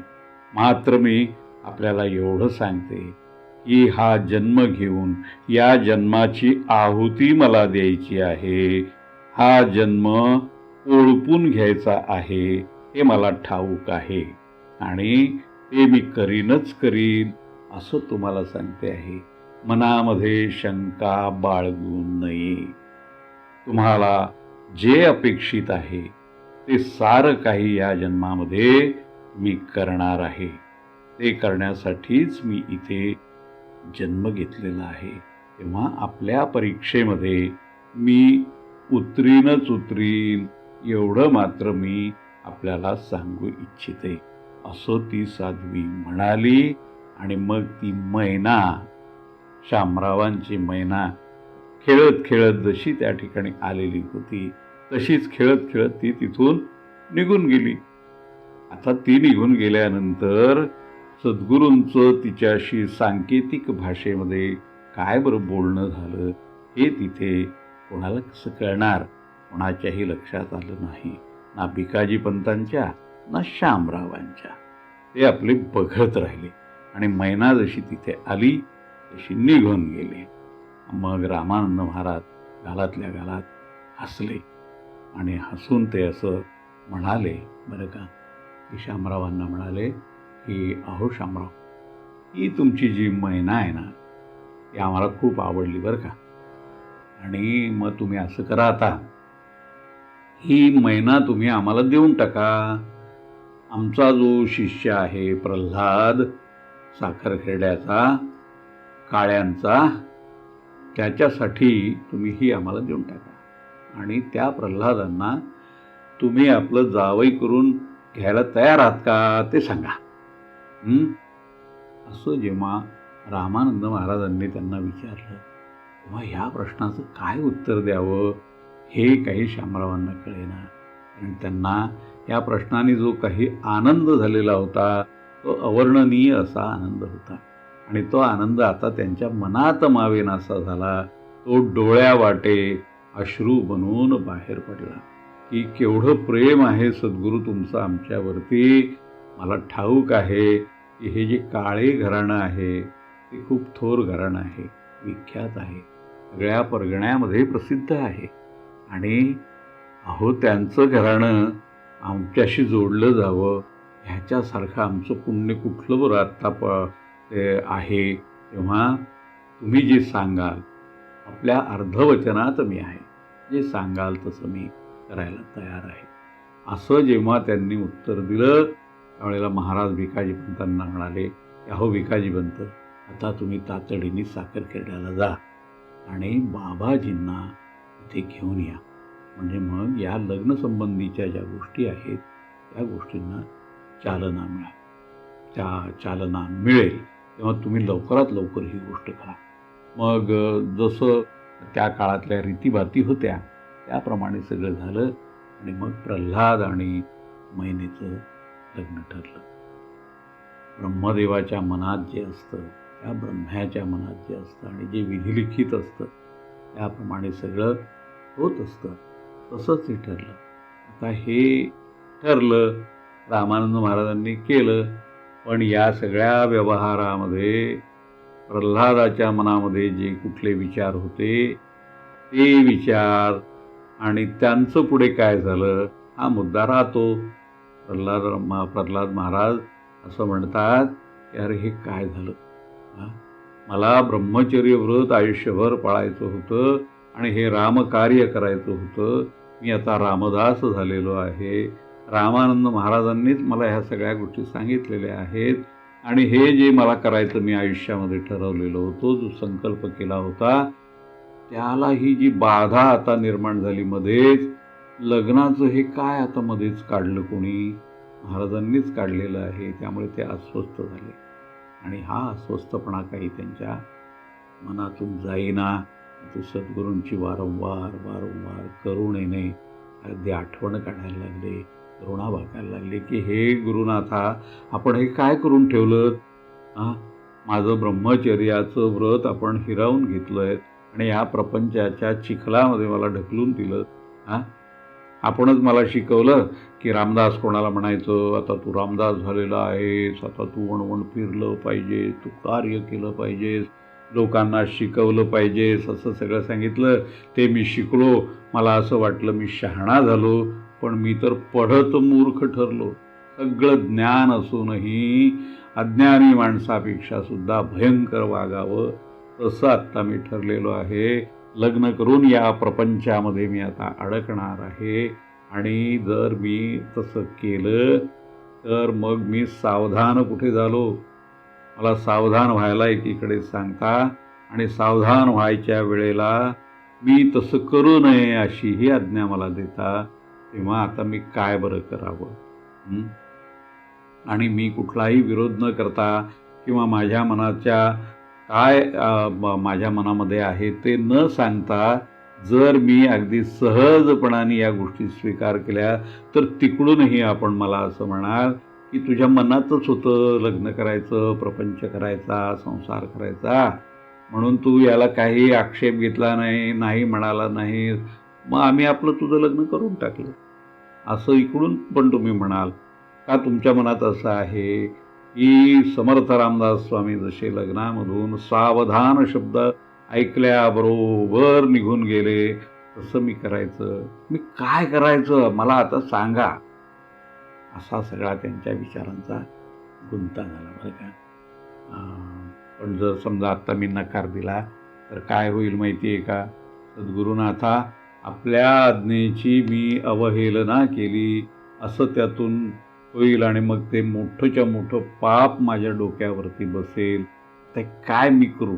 मात्र मी आपल्याला एवढं सांगते की हा जन्म घेऊन या जन्माची आहुती मला द्यायची आहे. हा जन्म ओळपून घ्यायचा आहे हे मला ठाऊक आहे आणि ते मी करीनच करीन असं तुम्हाला सांगते आहे. मनामध्ये शंका बाळगू नये. तुम्हाला जे अपेक्षित आहे ते सारं काही या जन्मामध्ये मी करणार आहे. ते करण्यासाठीच मी इथे जन्म घेतलेला आहे. तेव्हा आपल्या परीक्षेमध्ये मी उतरीनच उतरीन, एवढं मात्र मी आपल्याला सांगू इच्छिते, असं ती साध्वी म्हणाली. आणि मग ती मैना, शामरावांची मैना, खेळत खेळत जशी त्या ठिकाणी आलेली होती तशीच खेळत खेळत ती तिथून निघून गेली. आता ती निघून गेल्यानंतर सद्गुरूंचं तिच्याशी सांकेतिक भाषेमध्ये काय बरं बोलणं झालं हे तिथे कोणाला कसं कळणार, कोणाच्याही लक्षात आलं नाही, ना भिकाजी पंतांच्या ना शामरावांच्या. ते आपले बघत राहिले आणि मैना जशी तिथे आली तशी निघून गेले. मग रामानंद महाराज गालातल्या गालात हसले आणि हसून ते असं म्हणाले बरं का, की शामरावांना म्हणाले की अहो शामराव, ही तुमची जी मैना आहे ना ती आम्हाला खूप आवडली बरं का, आणि मग तुम्ही असं करा, आता ही मैना तुम्ही आम्हाला देऊन टाका. आमचा जो शिष्य आहे प्रल्हाद साखरखेड्याचा, काळ्यांचा, त्याच्यासाठी तुम्ही ही आम्हाला देऊन टाका. आणि त्या प्रल्हादांना तुम्ही आपलं जावई करून घ्यायला तयार आहात का ते सांगा. असं जेव्हा रामानंद महाराजांनी त्यांना विचारलं तेव्हा ह्या प्रश्नाचं काय उत्तर द्यावं हे काही शामरावांना कळेना. कारण त्यांना या प्रश्नाने जो काही आनंद झालेला होता तो अवर्णनीय असा आनंद होता. आणि तो आनंद आता त्यांच्या मनात मावेनासा झाला. तो डोळ्यावाटे अश्रू बनून बाहेर पडला की केवढं प्रेम आहे सद्गुरू तुमचं आमच्यावरती. मला ठाऊक आहे की हे जे काळे घराणं आहे ते खूप थोर घराणं आहे, विख्यात आहे, सगळ्या परगण्यामध्ये प्रसिद्ध आहे. आणि अहो त्यांचं घराणं आमच्याशी जोडलं जावं ह्याच्यासारखं आमचं पुण्य कुठलं बरं आत्ता आहे. तेव्हा तुम्ही जे सांगाल, आपल्या अर्धवचनात मी आहे, जे सांगाल तसं मी करायला तयार आहे. असं जेव्हा त्यांनी उत्तर दिलं त्यावेळेला महाराज भिकाजी पंतांना म्हणाले, अहो भिकाजी पंत, आता तुम्ही तातडीने साखरखेड्याला जा आणि बाबाजींना इथे घेऊन या. म्हणजे मग या लग्नसंबंधीच्या ज्या गोष्टी आहेत त्या गोष्टींना चालना मिळेल. तेव्हा तुम्ही लवकरात लवकर ही गोष्ट करा. मग जसं त्या काळातल्या रीतीभाती होत्या त्याप्रमाणे सगळं झालं आणि मग प्रल्हाद आणि मैनेचं लग्न ठरलं. ब्रह्मदेवाच्या मनात जे असतं, त्या ब्रह्म्याच्या मनात जे असतं आणि जे विधिलिखित असतं त्याप्रमाणे सगळं होत असतं. तसंच हे ठरलं. आता हे ठरलं, रामानंद महाराजांनी केलं. पण या सगळ्या व्यवहारामध्ये प्रल्हादाच्या मनामध्ये जे कुठले विचार होते ते विचार आणि त्यांचं पुढे काय झालं हा मुद्दा राहतो. प्रल्हाद महाराज असं म्हणतात की अरे हे काय झालं, मला ब्रह्मचर्य व्रत आयुष्यभर पाळायचं होतं आणि हे रामकार्य करायचं होतं. मी आता रामदास झालेलो आहे. रामानंद महाराजांनीच मला ह्या सगळ्या गोष्टी सांगितलेल्या आहेत आणि हे जे मला करायचं मी आयुष्यामध्ये ठरवलेलं होतं, जो संकल्प केला होता, त्याला ही जी बाधा आता निर्माण झाली मध्येच, लग्नाचं हे काय आता मध्येच काढलं कोणी, महाराजांनीच काढलेलं आहे. त्यामुळे ते अस्वस्थ झाले आणि हा अस्वस्थपणा काही त्यांच्या मनातून जाईना. ते सद्गुरूंची वारंवार करुणेने अगदी आठवण काढायला लागले, करुणा भागायला लागले की हे गुरुनाथा, आपण हे काय करून ठेवलं, माझं ब्रह्मचर्याचं व्रत आपण हिरावून घेतलंय आणि या प्रपंचाच्या चिखलामध्ये मला ढकलून दिलं. आपणच मला शिकवलं की रामदास कोणाला म्हणायचं, आता तू रामदास झालेला आहेस, आता तू वणवण फिरलं पाहिजे, तू कार्य केलं पाहिजेस, लोकांना शिकवलं पाहिजेस, असं सगळं सांगितलं. ते मी शिकलो, मला असं वाटलं मी शहाणा झालो, पण मी तर पढत मूर्ख ठरलो. सगळं ज्ञान असूनही अज्ञानी माणसापेक्षा सुद्धा भयंकर वागावं तसं आत्ता मी ठरलेलो आहे. लग्न करून या प्रपंचामध्ये मी आता अडकणार आहे आणि जर मी तसं केलं तर मग मी सावधान कुठे झालो. मला सावधान व्हायला एकीकडे सांगता आणि सावधान व्हायच्या वेळेला मी तसं करू नये अशीही आज्ञा मला देता, तेव्हा आता मी काय बरं करावं? आणि मी कुठलाही विरोध न करता किंवा माझ्या मनाच्या काय माझ्या मनामध्ये आहे ते न सांगता जर मी अगदी सहजपणाने या गोष्टी स्वीकार केल्या तर तिकडूनही आपण मला असं म्हणाल की तुझ्या मनातच होतं लग्न करायचं, प्रपंच करायचा, संसार करायचा, म्हणून तू याला काही आक्षेप घेतला नाही म्हणाला नाही, मग आम्ही आपलं तुझं लग्न करून टाकलं असं इकडून पण तुम्ही म्हणाल. का तुमच्या मनात असं आहे की समर्थ रामदास स्वामी जसे लग्नामधून सावधान शब्द ऐकल्याबरोबर निघून गेले तसं मी करायचं? मी काय करायचं मला आता सांगा, असा सगळा त्यांच्या विचारांचा गुंता झाला बरं का. पण जर समजा आत्ता मी नकार दिला तर काय होईल माहिती आहे का? सद्गुरुनाथा आपल्या आज्ञेची मी अवहेलना केली असं त्यातून होईल आणि मग ते मोठंच्या मोठं पाप माझ्या डोक्यावरती बसेल. ते काय मी करू?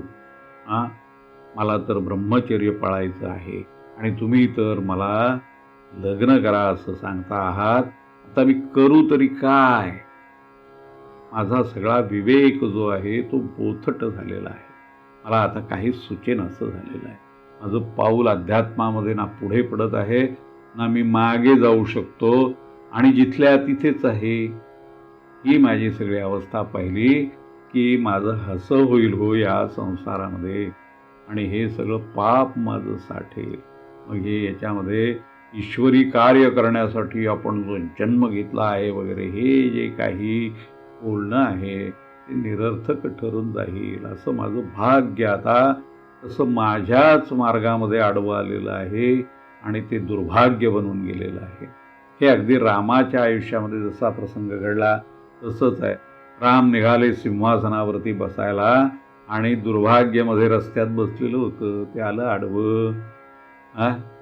मला तर ब्रह्मचर्य पाळायचं आहे आणि तुम्ही तर मला लग्न करा असं सांगता आहात. आता मी करू तरी काय? माझा सगळा विवेक जो आहे तो बोथट झालेला आहे. मला आता काही सुचेन असं झालेलं आहे. माझं पाऊल अध्यात्मामध्ये ना पुढे पडत आहे ना मी मागे जाऊ शकतो आणि जिथल्या तिथेच आहे. ही माझी सगळी अवस्था पाहिली की माझं हसं होईल हो या संसारामध्ये आणि हे सगळं पाप माझं साठेल. मग हे याच्यामध्ये ईश्वरी कार्य करण्यासाठी आपण जो जन्म घेतला आहे वगैरे हे जे काही बोलणं आहे ते निरर्थक ठरून जाईल असं माझं भाग्य आता तसं माझ्याच मार्गामध्ये आडवं आलेलं आहे आणि ते दुर्भाग्य बनून गेलेलं आहे. हे अगदी रामाच्या आयुष्यामध्ये जसा प्रसंग घडला तसंच आहे. राम निघाले सिंहासनावरती बसायला आणि दुर्भाग्यामध्ये रस्त्यात बसलेलं होतं, ते आलं आडवं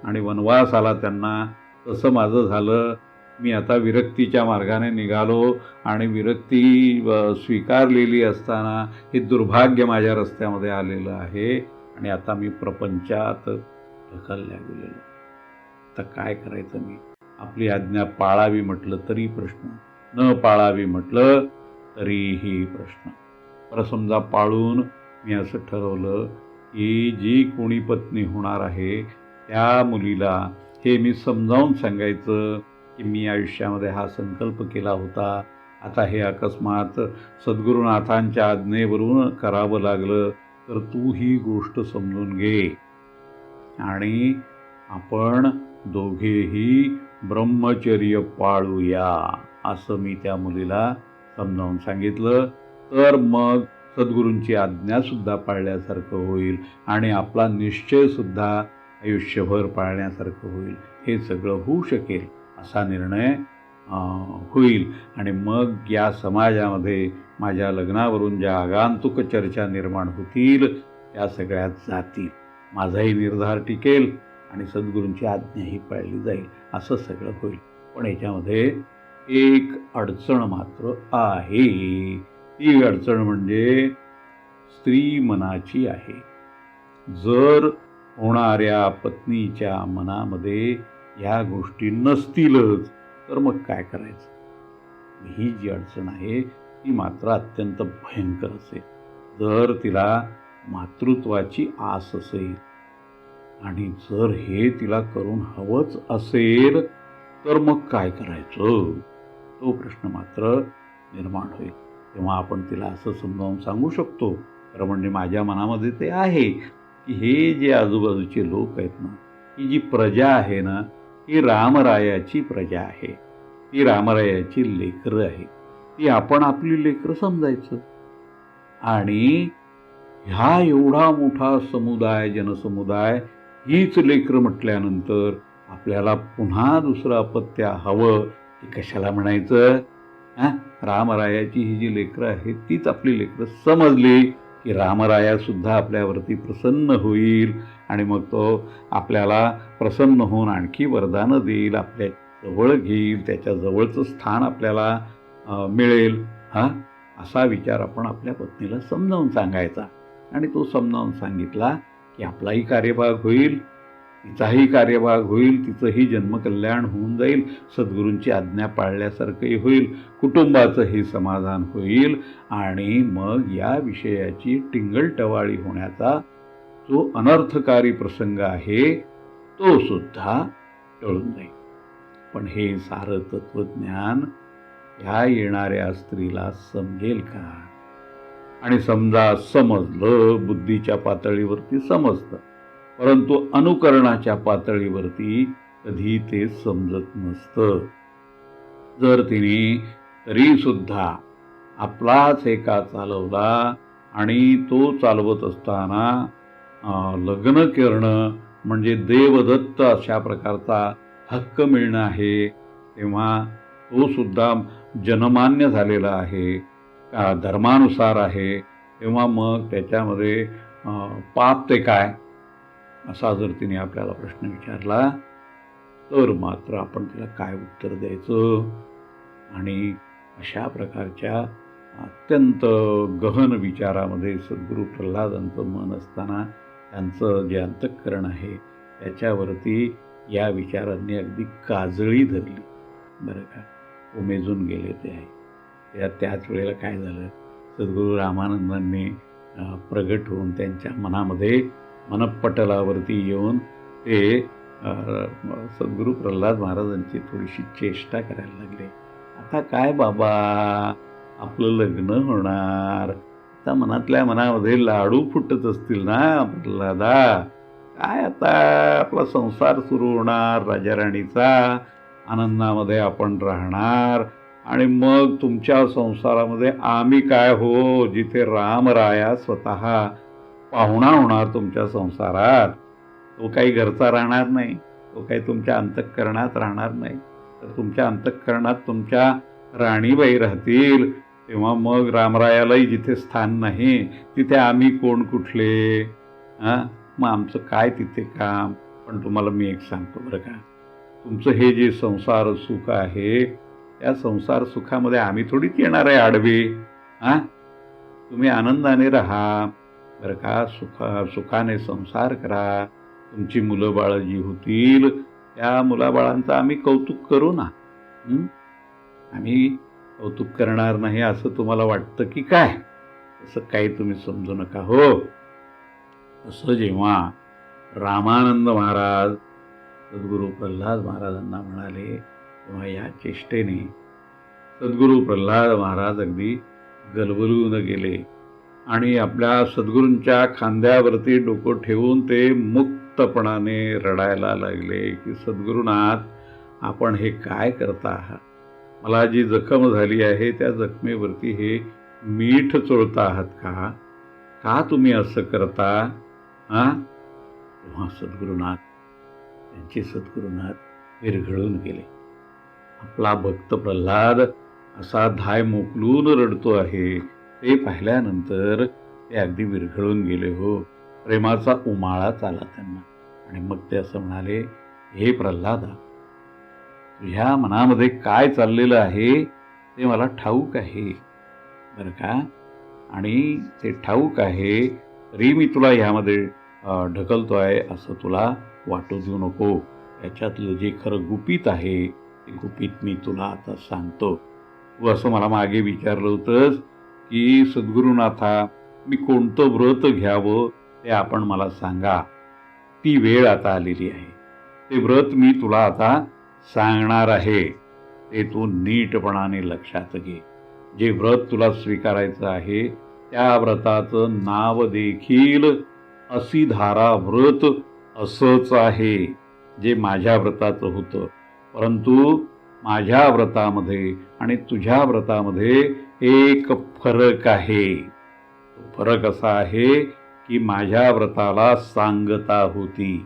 आणि वनवास आला त्यांना. तसं माझं झालं. मी आता विरक्तीच्या मार्गाने निघालो आणि विरक्ती स्वीकारलेली असताना हे दुर्भाग्य माझ्या रस्त्यामध्ये आलेलं आहे आणि आता मी प्रपंचात ढकलल्या गेलेलो. आता काय करायचं? मी आपली आज्ञा पाळावी म्हटलं तरी प्रश्न, न पाळावी म्हटलं तरीही प्रश्न. बरं समजा पाळून मी असं ठरवलं की जी कोणी पत्नी होणार आहे त्या मुलीला हे मी समजावून सांगायचं की मी आयुष्यामध्ये हा संकल्प केला होता, आता हे अकस्मात सद्गुरुनाथांच्या आज्ञेवरून करावं लागलं तर तू ही गोष्ट समजून घे आणि आपण दोघेही ब्रह्मचर्य पाळूया असं मी त्या मुलीला समजावून सांगितलं. तर मग सद्गुरूंची आज्ञासुद्धा पाळल्यासारखं होईल आणि आपला निश्चयसुद्धा आयुष्यभर पाळण्यासारखं होईल. हे सगळं होऊ शकेल असा निर्णय होईल आणि मग या समाजामध्ये माझ्या लग्नावरून ज्या आगंतुक चर्चा निर्माण होतील त्या सगळ्यात जातील. माझाही निर्धार टिकेल आणि सद्गुरूंची आज्ञाही पाळली जाईल. असं सगळं होईल. पण याच्यामध्ये एक अडचण मात्र आहे. ती अडचण म्हणजे स्त्री मनाची आहे. जर होणाऱ्या पत्नीच्या मनामध्ये ह्या गोष्टी नसतीलच तर मग काय करायचं? ही जी अडचण आहे ती मात्र अत्यंत भयंकर असेल. जर तिला मातृत्वाची आस असेल आणि जर हे तिला करून हवंच असेल तर मग काय करायचं? तो प्रश्न मात्र निर्माण होईल. तेव्हा आपण तिला असं समजावून सांगू शकतो. खरं म्हणजे माझ्या मनामध्ये ते आहे की हे जे आजूबाजूचे लोक आहेत ना, ही जी प्रजा आहे ना, ही रामरायाची प्रजा आहे. ती रामरायाची लेकरं आहे. ती आपण आपली लेकरं समजायचं आणि ह्या एवढा मोठा समुदाय, जनसमुदाय हीच लेकरं म्हटल्यानंतर आपल्याला पुन्हा दुसरं अपत्य हवं की कशाला म्हणायचं? रामरायाची ही जी लेकरं आहेत तीच आपली लेकरं समजली की रामरायासुद्धा आपल्यावरती प्रसन्न होईल आणि मग तो आपल्याला प्रसन्न होऊन आणखी वरदानं देईल, आपल्या जवळ घेईल, त्याच्या जवळचं स्थान आपल्याला मिळेल. असा विचार आपण आपल्या पत्नीला समजावून सांगायचा आणि तो समजावून सांगितला की आपलाही कार्यभाग होईल तिचाही कार्यभाग होईल, तिचंही जन्मकल्याण होऊन जाईल, सद्गुरूंची आज्ञा पाळल्यासारखंही होईल, कुटुंबाचंही समाधान होईल आणि मग या विषयाची टिंगलटवाळी होण्याचा जो अनर्थकारी प्रसंग आहे तो सुद्धा टळून जाईल. पण हे सारं तत्वज्ञान ह्या येणाऱ्या स्त्रीला समजेल का? आणि समजा समजलं, बुद्धीच्या पातळीवरती समजतं, परंतु अनुकरणाच्या पातळीवरती कधी ते समजत नसतं. जर तिने तरी सुद्धा आपलाच एका चालवला आणि तो चालवत असताना लग्न करणं म्हणजे देवदत्त अशा प्रकारचा हक्क मिळणं आहे, तेव्हा तो सुद्धा जनमान्य झालेला आहे, धर्मानुसार आहे, तेव्हा मग त्याच्यामध्ये पाप ते काय, असा जर तिने आपल्याला प्रश्न विचारला तर मात्र आपण तिला काय उत्तर द्यायचं? आणि अशा प्रकारच्या अत्यंत गहन विचारामध्ये सद्गुरू प्रल्हादांचं मन असताना त्यांचं जे अंतःकरण आहे त्याच्यावरती या विचारांनी अगदी काजळी धरली. बरं का, उमेजून गेले ते आहे. त्याच वेळेला काय झालं, सद्गुरू रामानंदांनी प्रगट होऊन त्यांच्या मनामध्ये मनपटलावरती येऊन ते सद्गुरू प्रल्हाद महाराजांची थोडीशी चेष्टा करायला लागले. आता काय बाबा, आपलं लग्न होणार, आता मनातल्या मनामध्ये लाडू फुटत असतील ना प्रल्हादा, काय आता आपला संसार सुरू होणार, राजाराणीचा आनंदामध्ये आपण राहणार आणि मग तुमच्या संसारामध्ये आम्ही काय हो, जिथे रामराया स्वतः पाहुणा होणार तुमच्या संसारात, तो काही घरचा राहणार नाही, तो काही तुमच्या अंतःकरणात राहणार नाही, तर तुमच्या अंतःकरणात तुमच्या राणीबाई राहतील, तेव्हा मग रामरायालाही जिथे स्थान नाही तिथे आम्ही कोण कुठले, मग आमचं काय तिथे काम. पण तुम्हाला मी एक सांगतो बरं का, तुमचं हे जे संसार सुख आहे त्या संसार सुखामध्ये आम्ही थोडीच येणार आहे आडवे. तुम्ही आनंदाने राहा बरं का, सुखाने संसार करा, तुमची मुलं बाळं जी होतील त्या मुलाबाळांचं आम्ही कौतुक करू ना. आम्ही कौतुक करणार नाही असं तुम्हाला वाटतं की काय? असं काही तुम्ही समजू नका हो. असं जेव्हा रामानंद महाराज सद्गुरू प्रल्हाद महाराजांना म्हणाले तेव्हा या चेष्टेने सद्गुरू प्रल्हाद महाराज अगदी गलबलून गेले आणि आपल्या सद्गुरूंच्या खांद्यावरती डोकं ठेवून ते मुक्तपणाने रडायला लागले की सद्गुरुनाथ, आपण हे काय करता आहात? मला जी जखम झाली आहे त्या जखमेवरती हे मीठ चोळता आहात का? का तुम्ही असं करता? तेव्हा त्यांचे सद्गुरुनाथ विरघळून गेले. आपला भक्त प्रल्हाद असा धाय मोकलून रडतो आहे ते पाहिल्यानंतर ते अगदी विरघळून गेले हो. प्रेमाचा उमाळाच आला त्यांना आणि मग ते असं म्हणाले, हे प्रल्हादा, तुझ्या मनामध्ये काय चाललेलं आहे ते मला ठाऊक आहे बरं का, आणि ते ठाऊक आहे तरी मी तुला ह्यामध्ये ढकलतो आहे असं तुला वाटू देऊ नको. याच्यातलं जे खरं गुपित आहे ते गुपित मी तुला आता सांगतो. तू असं मला मागे विचारलं होतंस की सद्गुरुनाथा, मी कोणतं व्रत घ्यावं ते आपण मला सांगा. ती वेळ आता आलेली आहे. ते व्रत मी तुला आता सांगणार आहे, ते तू नीटपणाने लक्षात घे. जे व्रत तुला स्वीकारायचं आहे त्या व्रताचं नाव देखील असिधारा व्रत असंच आहे, जे माझ्या व्रताचं होतं. परंतु माझ्या व्रतामध्ये आणि तुझ्या व्रतामध्ये एक फरक आहे. फरक असा आहे की माझ्या व्रताला सांगता होती,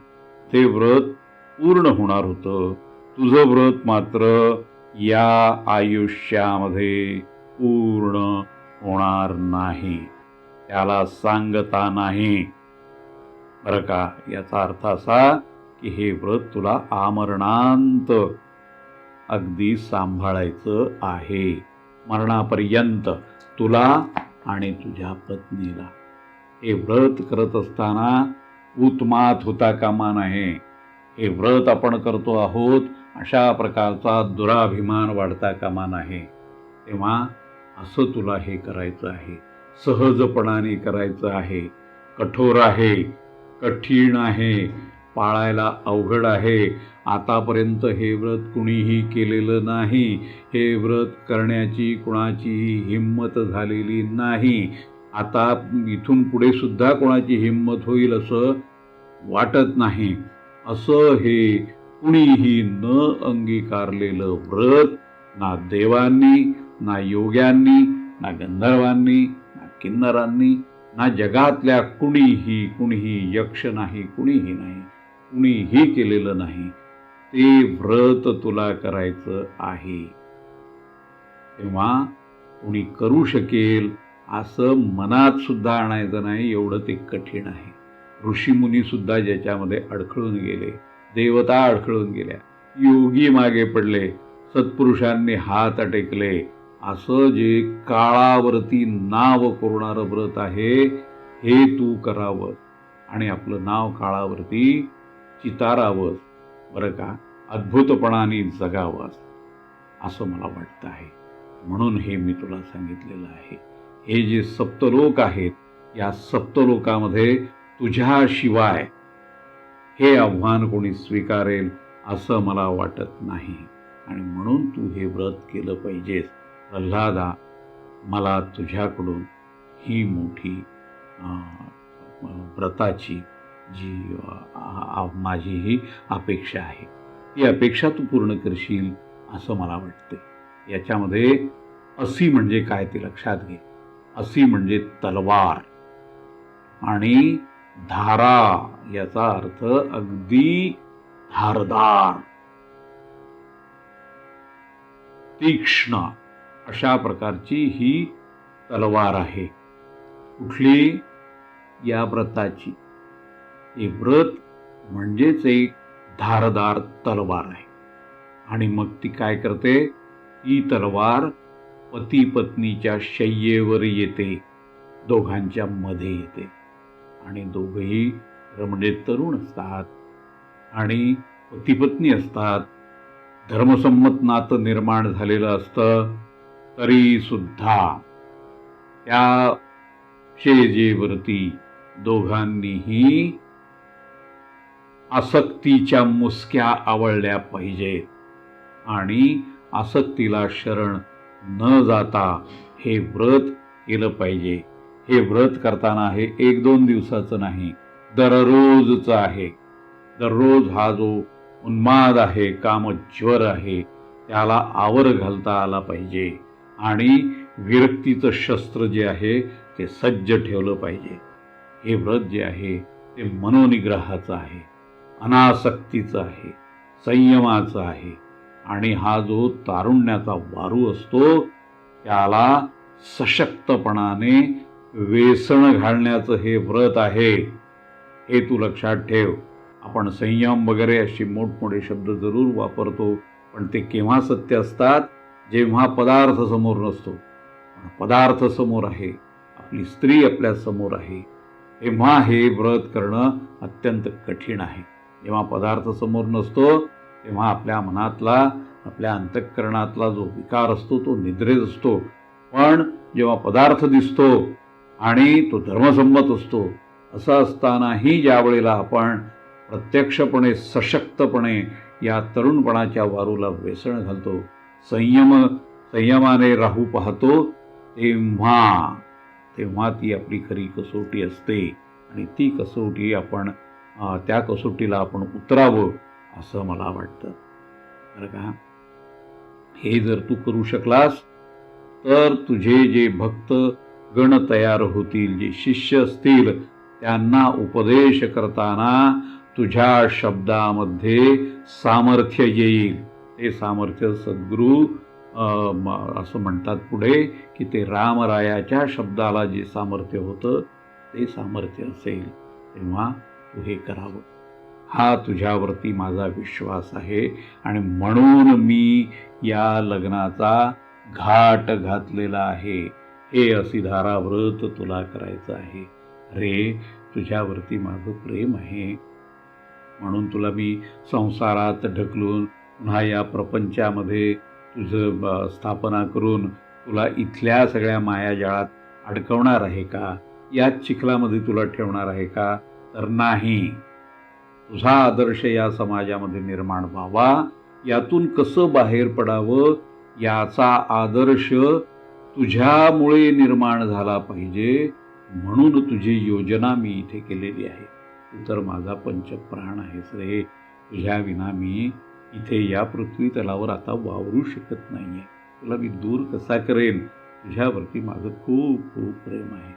ते व्रत पूर्ण होणार होतं. तुझं व्रत मात्र या आयुष्यामध्ये पूर्ण होणार नाही, त्याला सांगता नाही बरं का. याचा अर्थ असा की हे व्रत तुला आमरणांत अगदी सांभाळायचं आहे, मरणापर्यंत तुला आणि तुझ्या पत्नीला. हे व्रत करत असताना उत्मात होता कामा नये. हे व्रत आपण करतो आहोत अशा प्रकारचा दुराभिमान वाढता कामा नये. तेव्हा असं तुला हे करायचं आहे, सहजपणाने करायचं आहे. कठोर आहे, कठीण आहे, पाळायला अवघड आहे. आतापर्यंत हे व्रत कुणीही केलेलं नाही. हे व्रत करण्याची कुणाचीही हिंमत झालेली नाही. आता इथून पुढे सुद्धा कोणाची हिंमत होईल असं वाटत नाही. असं हे कुणीही न अंगीकारलेलं व्रत ना देवांनी, ना योग्यांनी, ना गंधर्वांनी, ना किन्नरांनी, ना जगातल्या कुणीही यक्ष नाही, कुणीही केलेलं नाही. ते व्रत तुला करायचं आहे. तेव्हा कुणी करू शकेल असं मनात सुद्धा आणायचं नाही, एवढं ते कठीण आहे. ऋषीमुनी सुद्धा ज्याच्यामध्ये अडखळून गेले, देवता अडखळून गेल्या, योगी मागे पडले, सत्पुरुषांनी हात टेकले. असं जे काळावरती नाव कोरणारं व्रत आहे हे तू करावं आणि आपलं नाव काळावरती चितारावं, बरं का, अद्भुतपणाने जगावं असं मला वाटतं आहे. म्हणून हे मी तुला सांगितलेलं आहे. हे जे सप्तलोक आहेत, या सप्तलोकामध्ये तुझ्याशिवाय हे आव्हान कोणी स्वीकारेल असं मला वाटत नाही. आणि म्हणून तू हे व्रत केलं पाहिजेस. प्रल्हादा, मला तुझ्याकडून ही मोठी व्रताची जी माझी ही अपेक्षा आहे, ती अपेक्षा तू पूर्ण करशील असं मला वाटतं. याच्यामध्ये असी म्हणजे काय ते लक्षात घे. असी म्हणजे तलवार आणि धारा, याचा अर्थ अगदी धारदार, तीक्ष्ण अशा प्रकारची ही तलवार आहे. कुठली? या व्रताची. हे व्रत म्हणजेच एक धारदार तलवार आहे. आणि मग ती काय करते? ही तलवार पती पत्नीच्या शय्येवर येते, दोघांच्या मध्ये येते. आणि दोघेही म्हणजे तरुण असतात आणि पती-पत्नी असतात, धर्मसंमत नातं निर्माण झालेलं असतं, तरी सुद्धा त्या शेजेवरती दोघांनीही आसक्तीच्या मुसक्या आवळल्या पाहिजेत आणि आसक्तीला शरण न जाता हे व्रत केलं पाहिजे. हे व्रत करताना हे 1-2 दिवसाचं नाही, दररोजचं आहे. दररोज हा जो उन्माद आहे, कामज्वर आहे, त्याला आवर घालता आला पाहिजे आणि विरक्तीचं शस्त्र जे आहे ते सज्ज ठेवलं पाहिजे. हे व्रत जे आहे ते मनोनिग्रहाचं आहे, अनासक्तीचं आहे, संयमाचं आहे. आणि हा जो तारुण्याचा वारू असतो त्याला सशक्तपणाने वेसण घालण्याचं हे व्रत आहे. हे तू लक्षात ठेव. आपण संयम वगैरे अशी मोठमोठे शब्द जरूर वापरतो, पण ते केव्हा सत्य असतात? जेव्हा पदार्थ समोर नसतो. पदार्थ समोर आहे, आपली स्त्री आपल्या समोर आहे, तेव्हा हे व्रत करणं अत्यंत कठीण आहे. जेव्हा पदार्थ समोर नसतो तेव्हा आपल्या मनातला, आपल्या अंतःकरणातला जो विकार असतो तो निद्रेत असतो. पण जेव्हा पदार्थ दिसतो आणि तो धर्मसंमत असतो, असं असतानाही ज्या वेळेला आपण प्रत्यक्षपणे सशक्तपणे या तरुणपणाच्या वारूला वेसण घालतो, संयमाने राहू पाहतो, तेव्हा ती आपली खरी कसोटी असते. आणि ती कसोटी आपण त्या कसोटीला आपण उतरावं असं मला वाटतं, बरं का. हे जर तू करू शकलास तर तुझे जे भक्त गण तयार होतील, जे शिष्य असतील, त्यांना उपदेश करताना तुझ्या शब्दामध्ये सामर्थ्य येईल. ते सामर्थ्य सद्गुरू असं म्हणतात पुढे की ते रामरायाच्या शब्दाला जे सामर्थ्य होतं ते सामर्थ्य असेल. तेव्हा तू हे करावं, हा तुझ्यावरती माझा विश्वास आहे. आणि म्हणून मी या लग्नाचा घाट घातलेला आहे. हे असिधारा व्रत तुला करायचं आहे. रे, तुझ्यावरती माझं प्रेम आहे. म्हणून तुला मी संसारात ढकलून पुन्हा या प्रपंचामध्ये तुझं स्थापना करून तुला इथल्या सगळ्या मायाजाळात अडकवणार आहे का? याच चिखलामध्ये तुला ठेवणार आहे का? तर नाही. तुझा आदर्श या समाजामध्ये निर्माण व्हावा, यातून कसं बाहेर पडावं याचा आदर्श तुझ्यामुळे निर्माण झाला पाहिजे, म्हणून तुझी योजना मी इथे केलेली आहे. तू तर माझा पंचप्राण आहेस रे. तुझ्या विना मी इथे या पृथ्वी तलावर आता वावरू शकत नाहीये. तुला मी दूर कसा करेन? तुझ्यावरती माझं खूप खूप प्रेम आहे.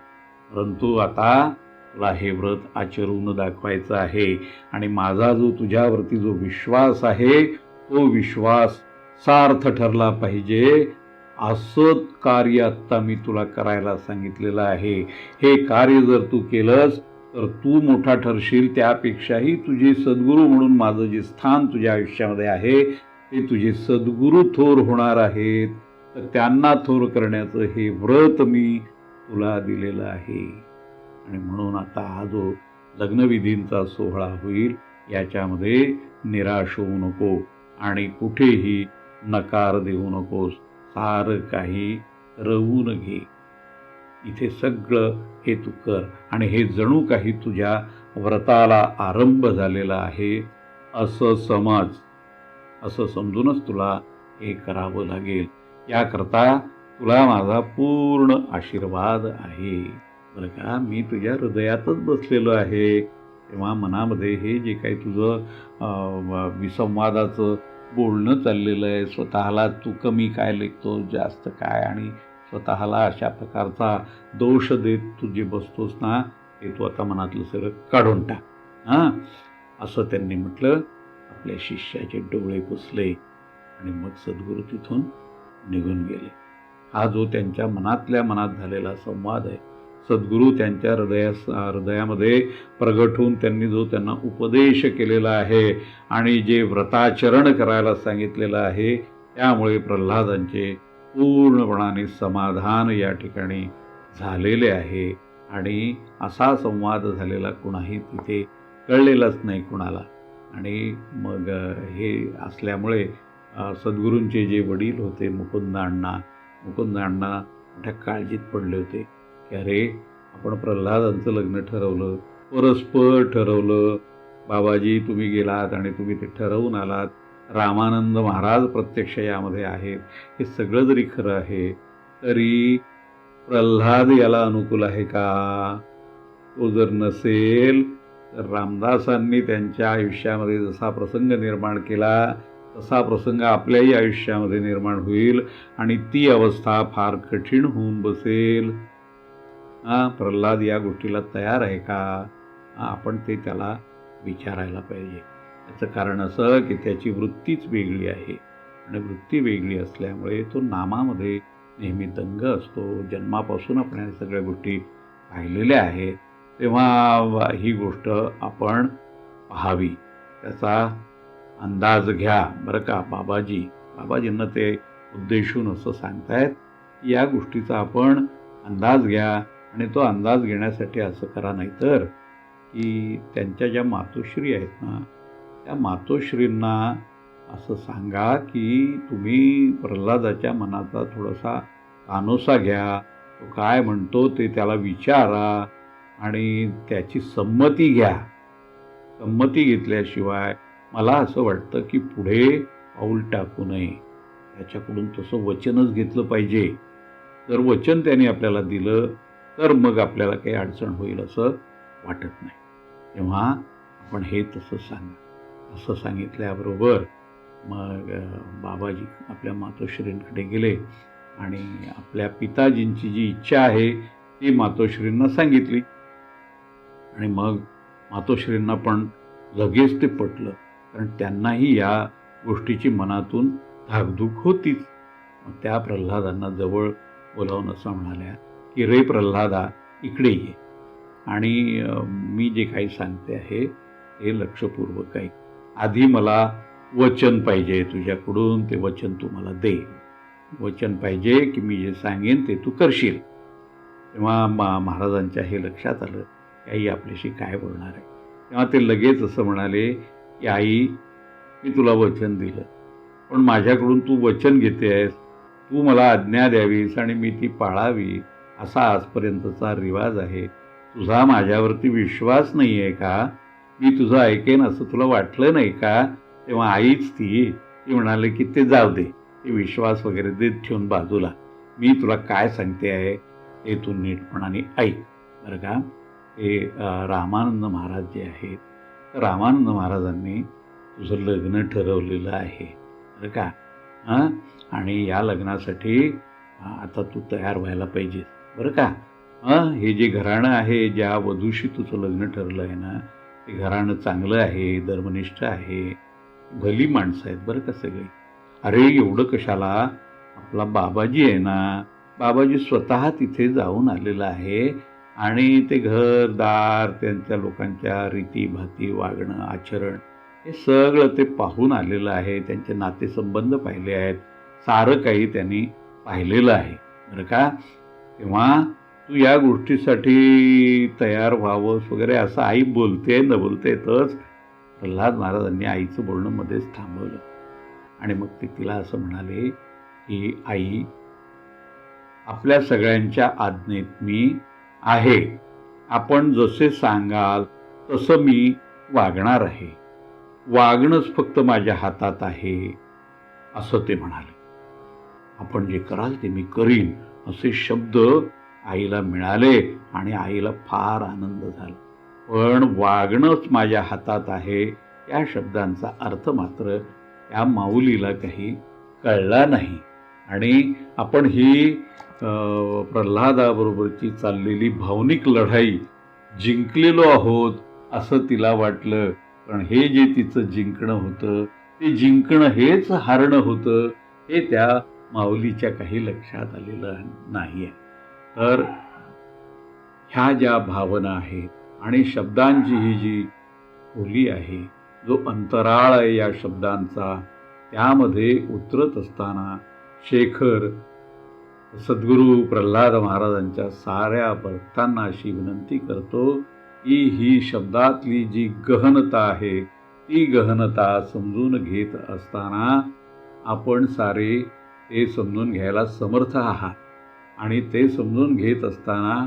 परंतु आता तुला हे व्रत आचरून दाखवायचं आहे आणि माझा जो तुझ्यावरती जो विश्वास आहे तो विश्वास सार्थ ठरला पाहिजे. असं कार्य आत्ता मी तुला करायला सांगितलेलं आहे. हे कार्य जर तू केलंस तर तू मोठा ठरशील. त्यापेक्षाही तुझे सद्गुरू म्हणून माझं जे स्थान तुझ्या आयुष्यामध्ये आहे ते तुझे सद्गुरू थोर होणार आहेत. तर त्यांना थोर करण्याचं हे व्रत मी तुला दिलेलं आहे. आणि म्हणून आता हा जो लग्नविधींचा सोहळा होईल याच्यामध्ये निराश होऊ नको आणि कुठेही नकार देऊ नकोस. सारं काही रवून घे. इथे सगळं हे तू कर आणि हे जणू काही तुझ्या व्रताला आरंभ झालेला आहे असं समज. असं समजूनच तुला हे करावं लागेल. याकरता तुला माझा पूर्ण आशीर्वाद आहे. बरं का, मी तुझ्या हृदयातच बसलेलो आहे. तेव्हा मनामध्ये हे जे काही तुझं विसंवादाचं बोलणं चाललेलं आहे, स्वतःला तू कमी काय लेखतो, जास्त काय, आणि स्वतःला अशा प्रकारचा दोष देत तू जे बसतोस ना, ते तू आता मनातलं सगळं काढून टाक. हां, असं त्यांनी म्हटलं. आपल्या शिष्याचे डोळे पुसले आणि मग सद्गुरू तिथून निघून गेले. हा जो त्यांच्या मनातल्या मनात झालेला संवाद आहे, सद्गुरू त्यांच्या हृदयामध्ये प्रगट होऊन त्यांनी जो त्यांना उपदेश केलेला आहे आणि जे व्रताचरण करायला सांगितलेलं आहे, त्यामुळे प्रल्हादांचे पूर्णपणाने समाधान या ठिकाणी झालेले आहे. आणि असा संवाद झालेला कुणाही तिथे कळलेलाच नाही कुणाला. आणि मग हे असल्यामुळे सद्गुरूंचे जे वडील होते मुकुंदांना मोठ्या काळजीत पडले होते की अरे, आपण प्रल्हादांचं लग्न ठरवलं, परस्पर ठरवलं. बाबाजी, तुम्ही गेलात आणि तुम्ही ते ठरवून आलात. रामानंद महाराज प्रत्यक्ष यामध्ये आहेत. हे सगळं जरी खरं आहे तरी प्रल्हाद याला अनुकूल आहे का? तो जर नसेल तर रामदासांनी त्यांच्या आयुष्यामध्ये जसा प्रसंग निर्माण केला तसा प्रसंग आपल्याही आयुष्यामध्ये निर्माण होईल आणि ती अवस्था फार कठीण होऊन बसेल. प्रल्हाद या गोष्टीला तयार आहे का? आपण ते त्याला विचारायला पाहिजे. याचं कारण असं की त्याची वृत्तीच वेगळी आहे आणि वृत्ती वेगळी असल्यामुळे तो नामामध्ये नेहमी दंग असतो. जन्मापासून आपण या सगळ्या गोष्टी पाहिलेल्या आहेत. तेव्हा ही गोष्ट आपण पाहावी, त्याचा अंदाज घ्या. बरं का, बाबाजींना ते उद्देशून असं सांगतायत की या गोष्टीचा आपण अंदाज घ्या. आणि तो अंदाज घेण्यासाठी असं करा, नाही तर की त्यांच्या ज्या मातोश्री आहेत ना, त्या मातोश्रींना असं सांगा की तुम्ही प्रल्हादाच्या मनाचा थोडासा कानोसा घ्या. तो काय म्हणतो ते त्याला विचारा आणि त्याची संमती घ्या. संमती घेतल्याशिवाय मला असं वाटतं की पुढे पाऊल टाकू नये. त्याच्याकडून तसं वचनच घेतलं पाहिजे. जर वचन त्याने आपल्याला दिलं तर मग आपल्याला काही अडचण होईल असं वाटत नाही. तेव्हा आपण हे तसं सांगा. असं सांगितल्याबरोबर मग बाबाजी आपल्या मातोश्रींकडे गेले आणि आपल्या पिताजींची जी इच्छा आहे ती मातोश्रींना सांगितली. आणि मग मातोश्रींना पण लगेच ते पटलं, कारण त्यांनाही या गोष्टीची मनातून धाकधूक होतीच. मग त्या प्रल्हादांना जवळ बोलावून असं म्हणाल्या की रे प्रल्हादा, इकडे ये आणि मी जे काही सांगते आहे ते लक्षपूर्वक आहे. आधी मला वचन पाहिजे तुझ्याकडून. ते वचन तू मला दे. वचन पाहिजे की मी जे सांगेन ते तू करशील. तेव्हा महाराजांच्या हे लक्षात आलं की आई आपल्याशी काय बोलणार आहे. तेव्हा ते लगेच असं म्हणाले की आई, मी तुला वचन दिलं, पण माझ्याकडून तू वचन घेतेस, तू मला आज्ञा द्यावीस आणि मी ती पाळावी, असा आजपर्यंतचा रिवाज आहे. तुझा माझ्यावरती विश्वास नाही आहे का? मी तुझं ऐकेन असं तुला वाटलं नाही का? तेव्हा आईच ती म्हणाली की ते जाऊ दे, ते विश्वास वगैरे देत ठेवून बाजूला. मी तुला काय सांगते आहे ते तू नीटपणाने ऐक. बरं का? हे रामानंद महाराज जे आहेत, तर रामानंद महाराजांनी तुझं लग्न ठरवलेलं आहे. बरं का? हां, आणि या लग्नासाठी आता तू तयार व्हायला पाहिजेस. बरं का? हे जे घराणं आहे, ज्या वधूशी तुझं लग्न ठरलं आहे ना, ते घराणं चांगलं आहे, धर्मनिष्ठ आहे, भली माणसं आहेत बरं का सगळी. अरे एवढं कशाला? आपला बाबाजी आहे ना, बाबाजी स्वतः तिथे जाऊन आलेला आहे आणि ते घरदार, त्यांच्या लोकांच्या रीतीभाती, वागणं, आचरण हे सगळं ते पाहून आलेलं आहे. त्यांचे नातेसंबंध पाहिले आहेत, सारं काही त्यांनी पाहिलेलं आहे. बरं का? तेव्हा तू या गोष्टीसाठी तयार व्हावंस वगैरे असं आई बोलते न बोलतेतच प्रल्हाद महाराजांनी आईचं बोलणं मध्येच थांबवलं आणि मग ते तिला असं म्हणाले की आई, आपल्या सगळ्यांच्या आज्ञेत मी आहे. आपण जसे सांगाल तसं मी वागणार आहे. वागणंच फक्त माझ्या हातात आहे, असं ते म्हणाले. आपण जे कराल ते मी करीन, असे शब्द आईला मिळाले आणि आईला फार आनंद झाला. पण वागणंच माझ्या हातात आहे या शब्दांचा अर्थ मात्र त्या माऊलीला काही कळला नाही. आणि आपण ही प्रल्हादाबरोबरची चाललेली भावनिक लढाई जिंकलेलो आहोत असं तिला वाटलं. पण हे जे तिचं जिंकणं होतं, ते जिंकणं हेच हारणं होतं, हे त्या माऊलीच्या काही लक्षात आलेलं नाही आहे. तर ह्या ज्या भावना आहेत आणि शब्दांची ही जी खोली आहे, जो अंतराळ आहे या शब्दांचा, त्यामध्ये उतरत असताना शेखर सद्गुरू प्रल्हाद महाराजांच्या साऱ्या भक्तांना अशी विनंती करतो की ही शब्दातली जी गहनता आहे, ती गहनता समजून घेत असताना आपण सारे ते समजून घ्यायला समर्थ आहात. आणि ते समजून घेत असताना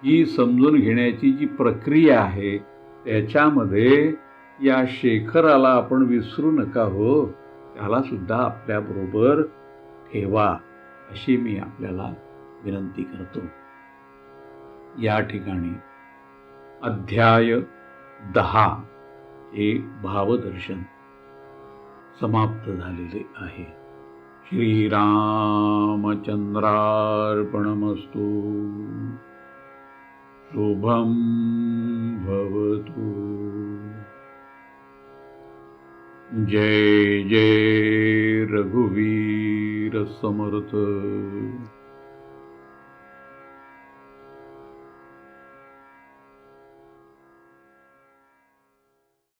ही समजून घेण्याची जी प्रक्रिया आहे, त्याच्यामध्ये या शेखराला आपण विसरू नका हो, त्याला सुद्धा आपल्याबरोबर ठेवा, अशी मी आपल्याला विनंती करतो. या ठिकाणी अध्याय 10 हे भावदर्शन समाप्त झालेले आहे. श्रीरामचंद्रार्पणमस्तु. शुभं भवतु. जय जय रघुवीर समर्थ.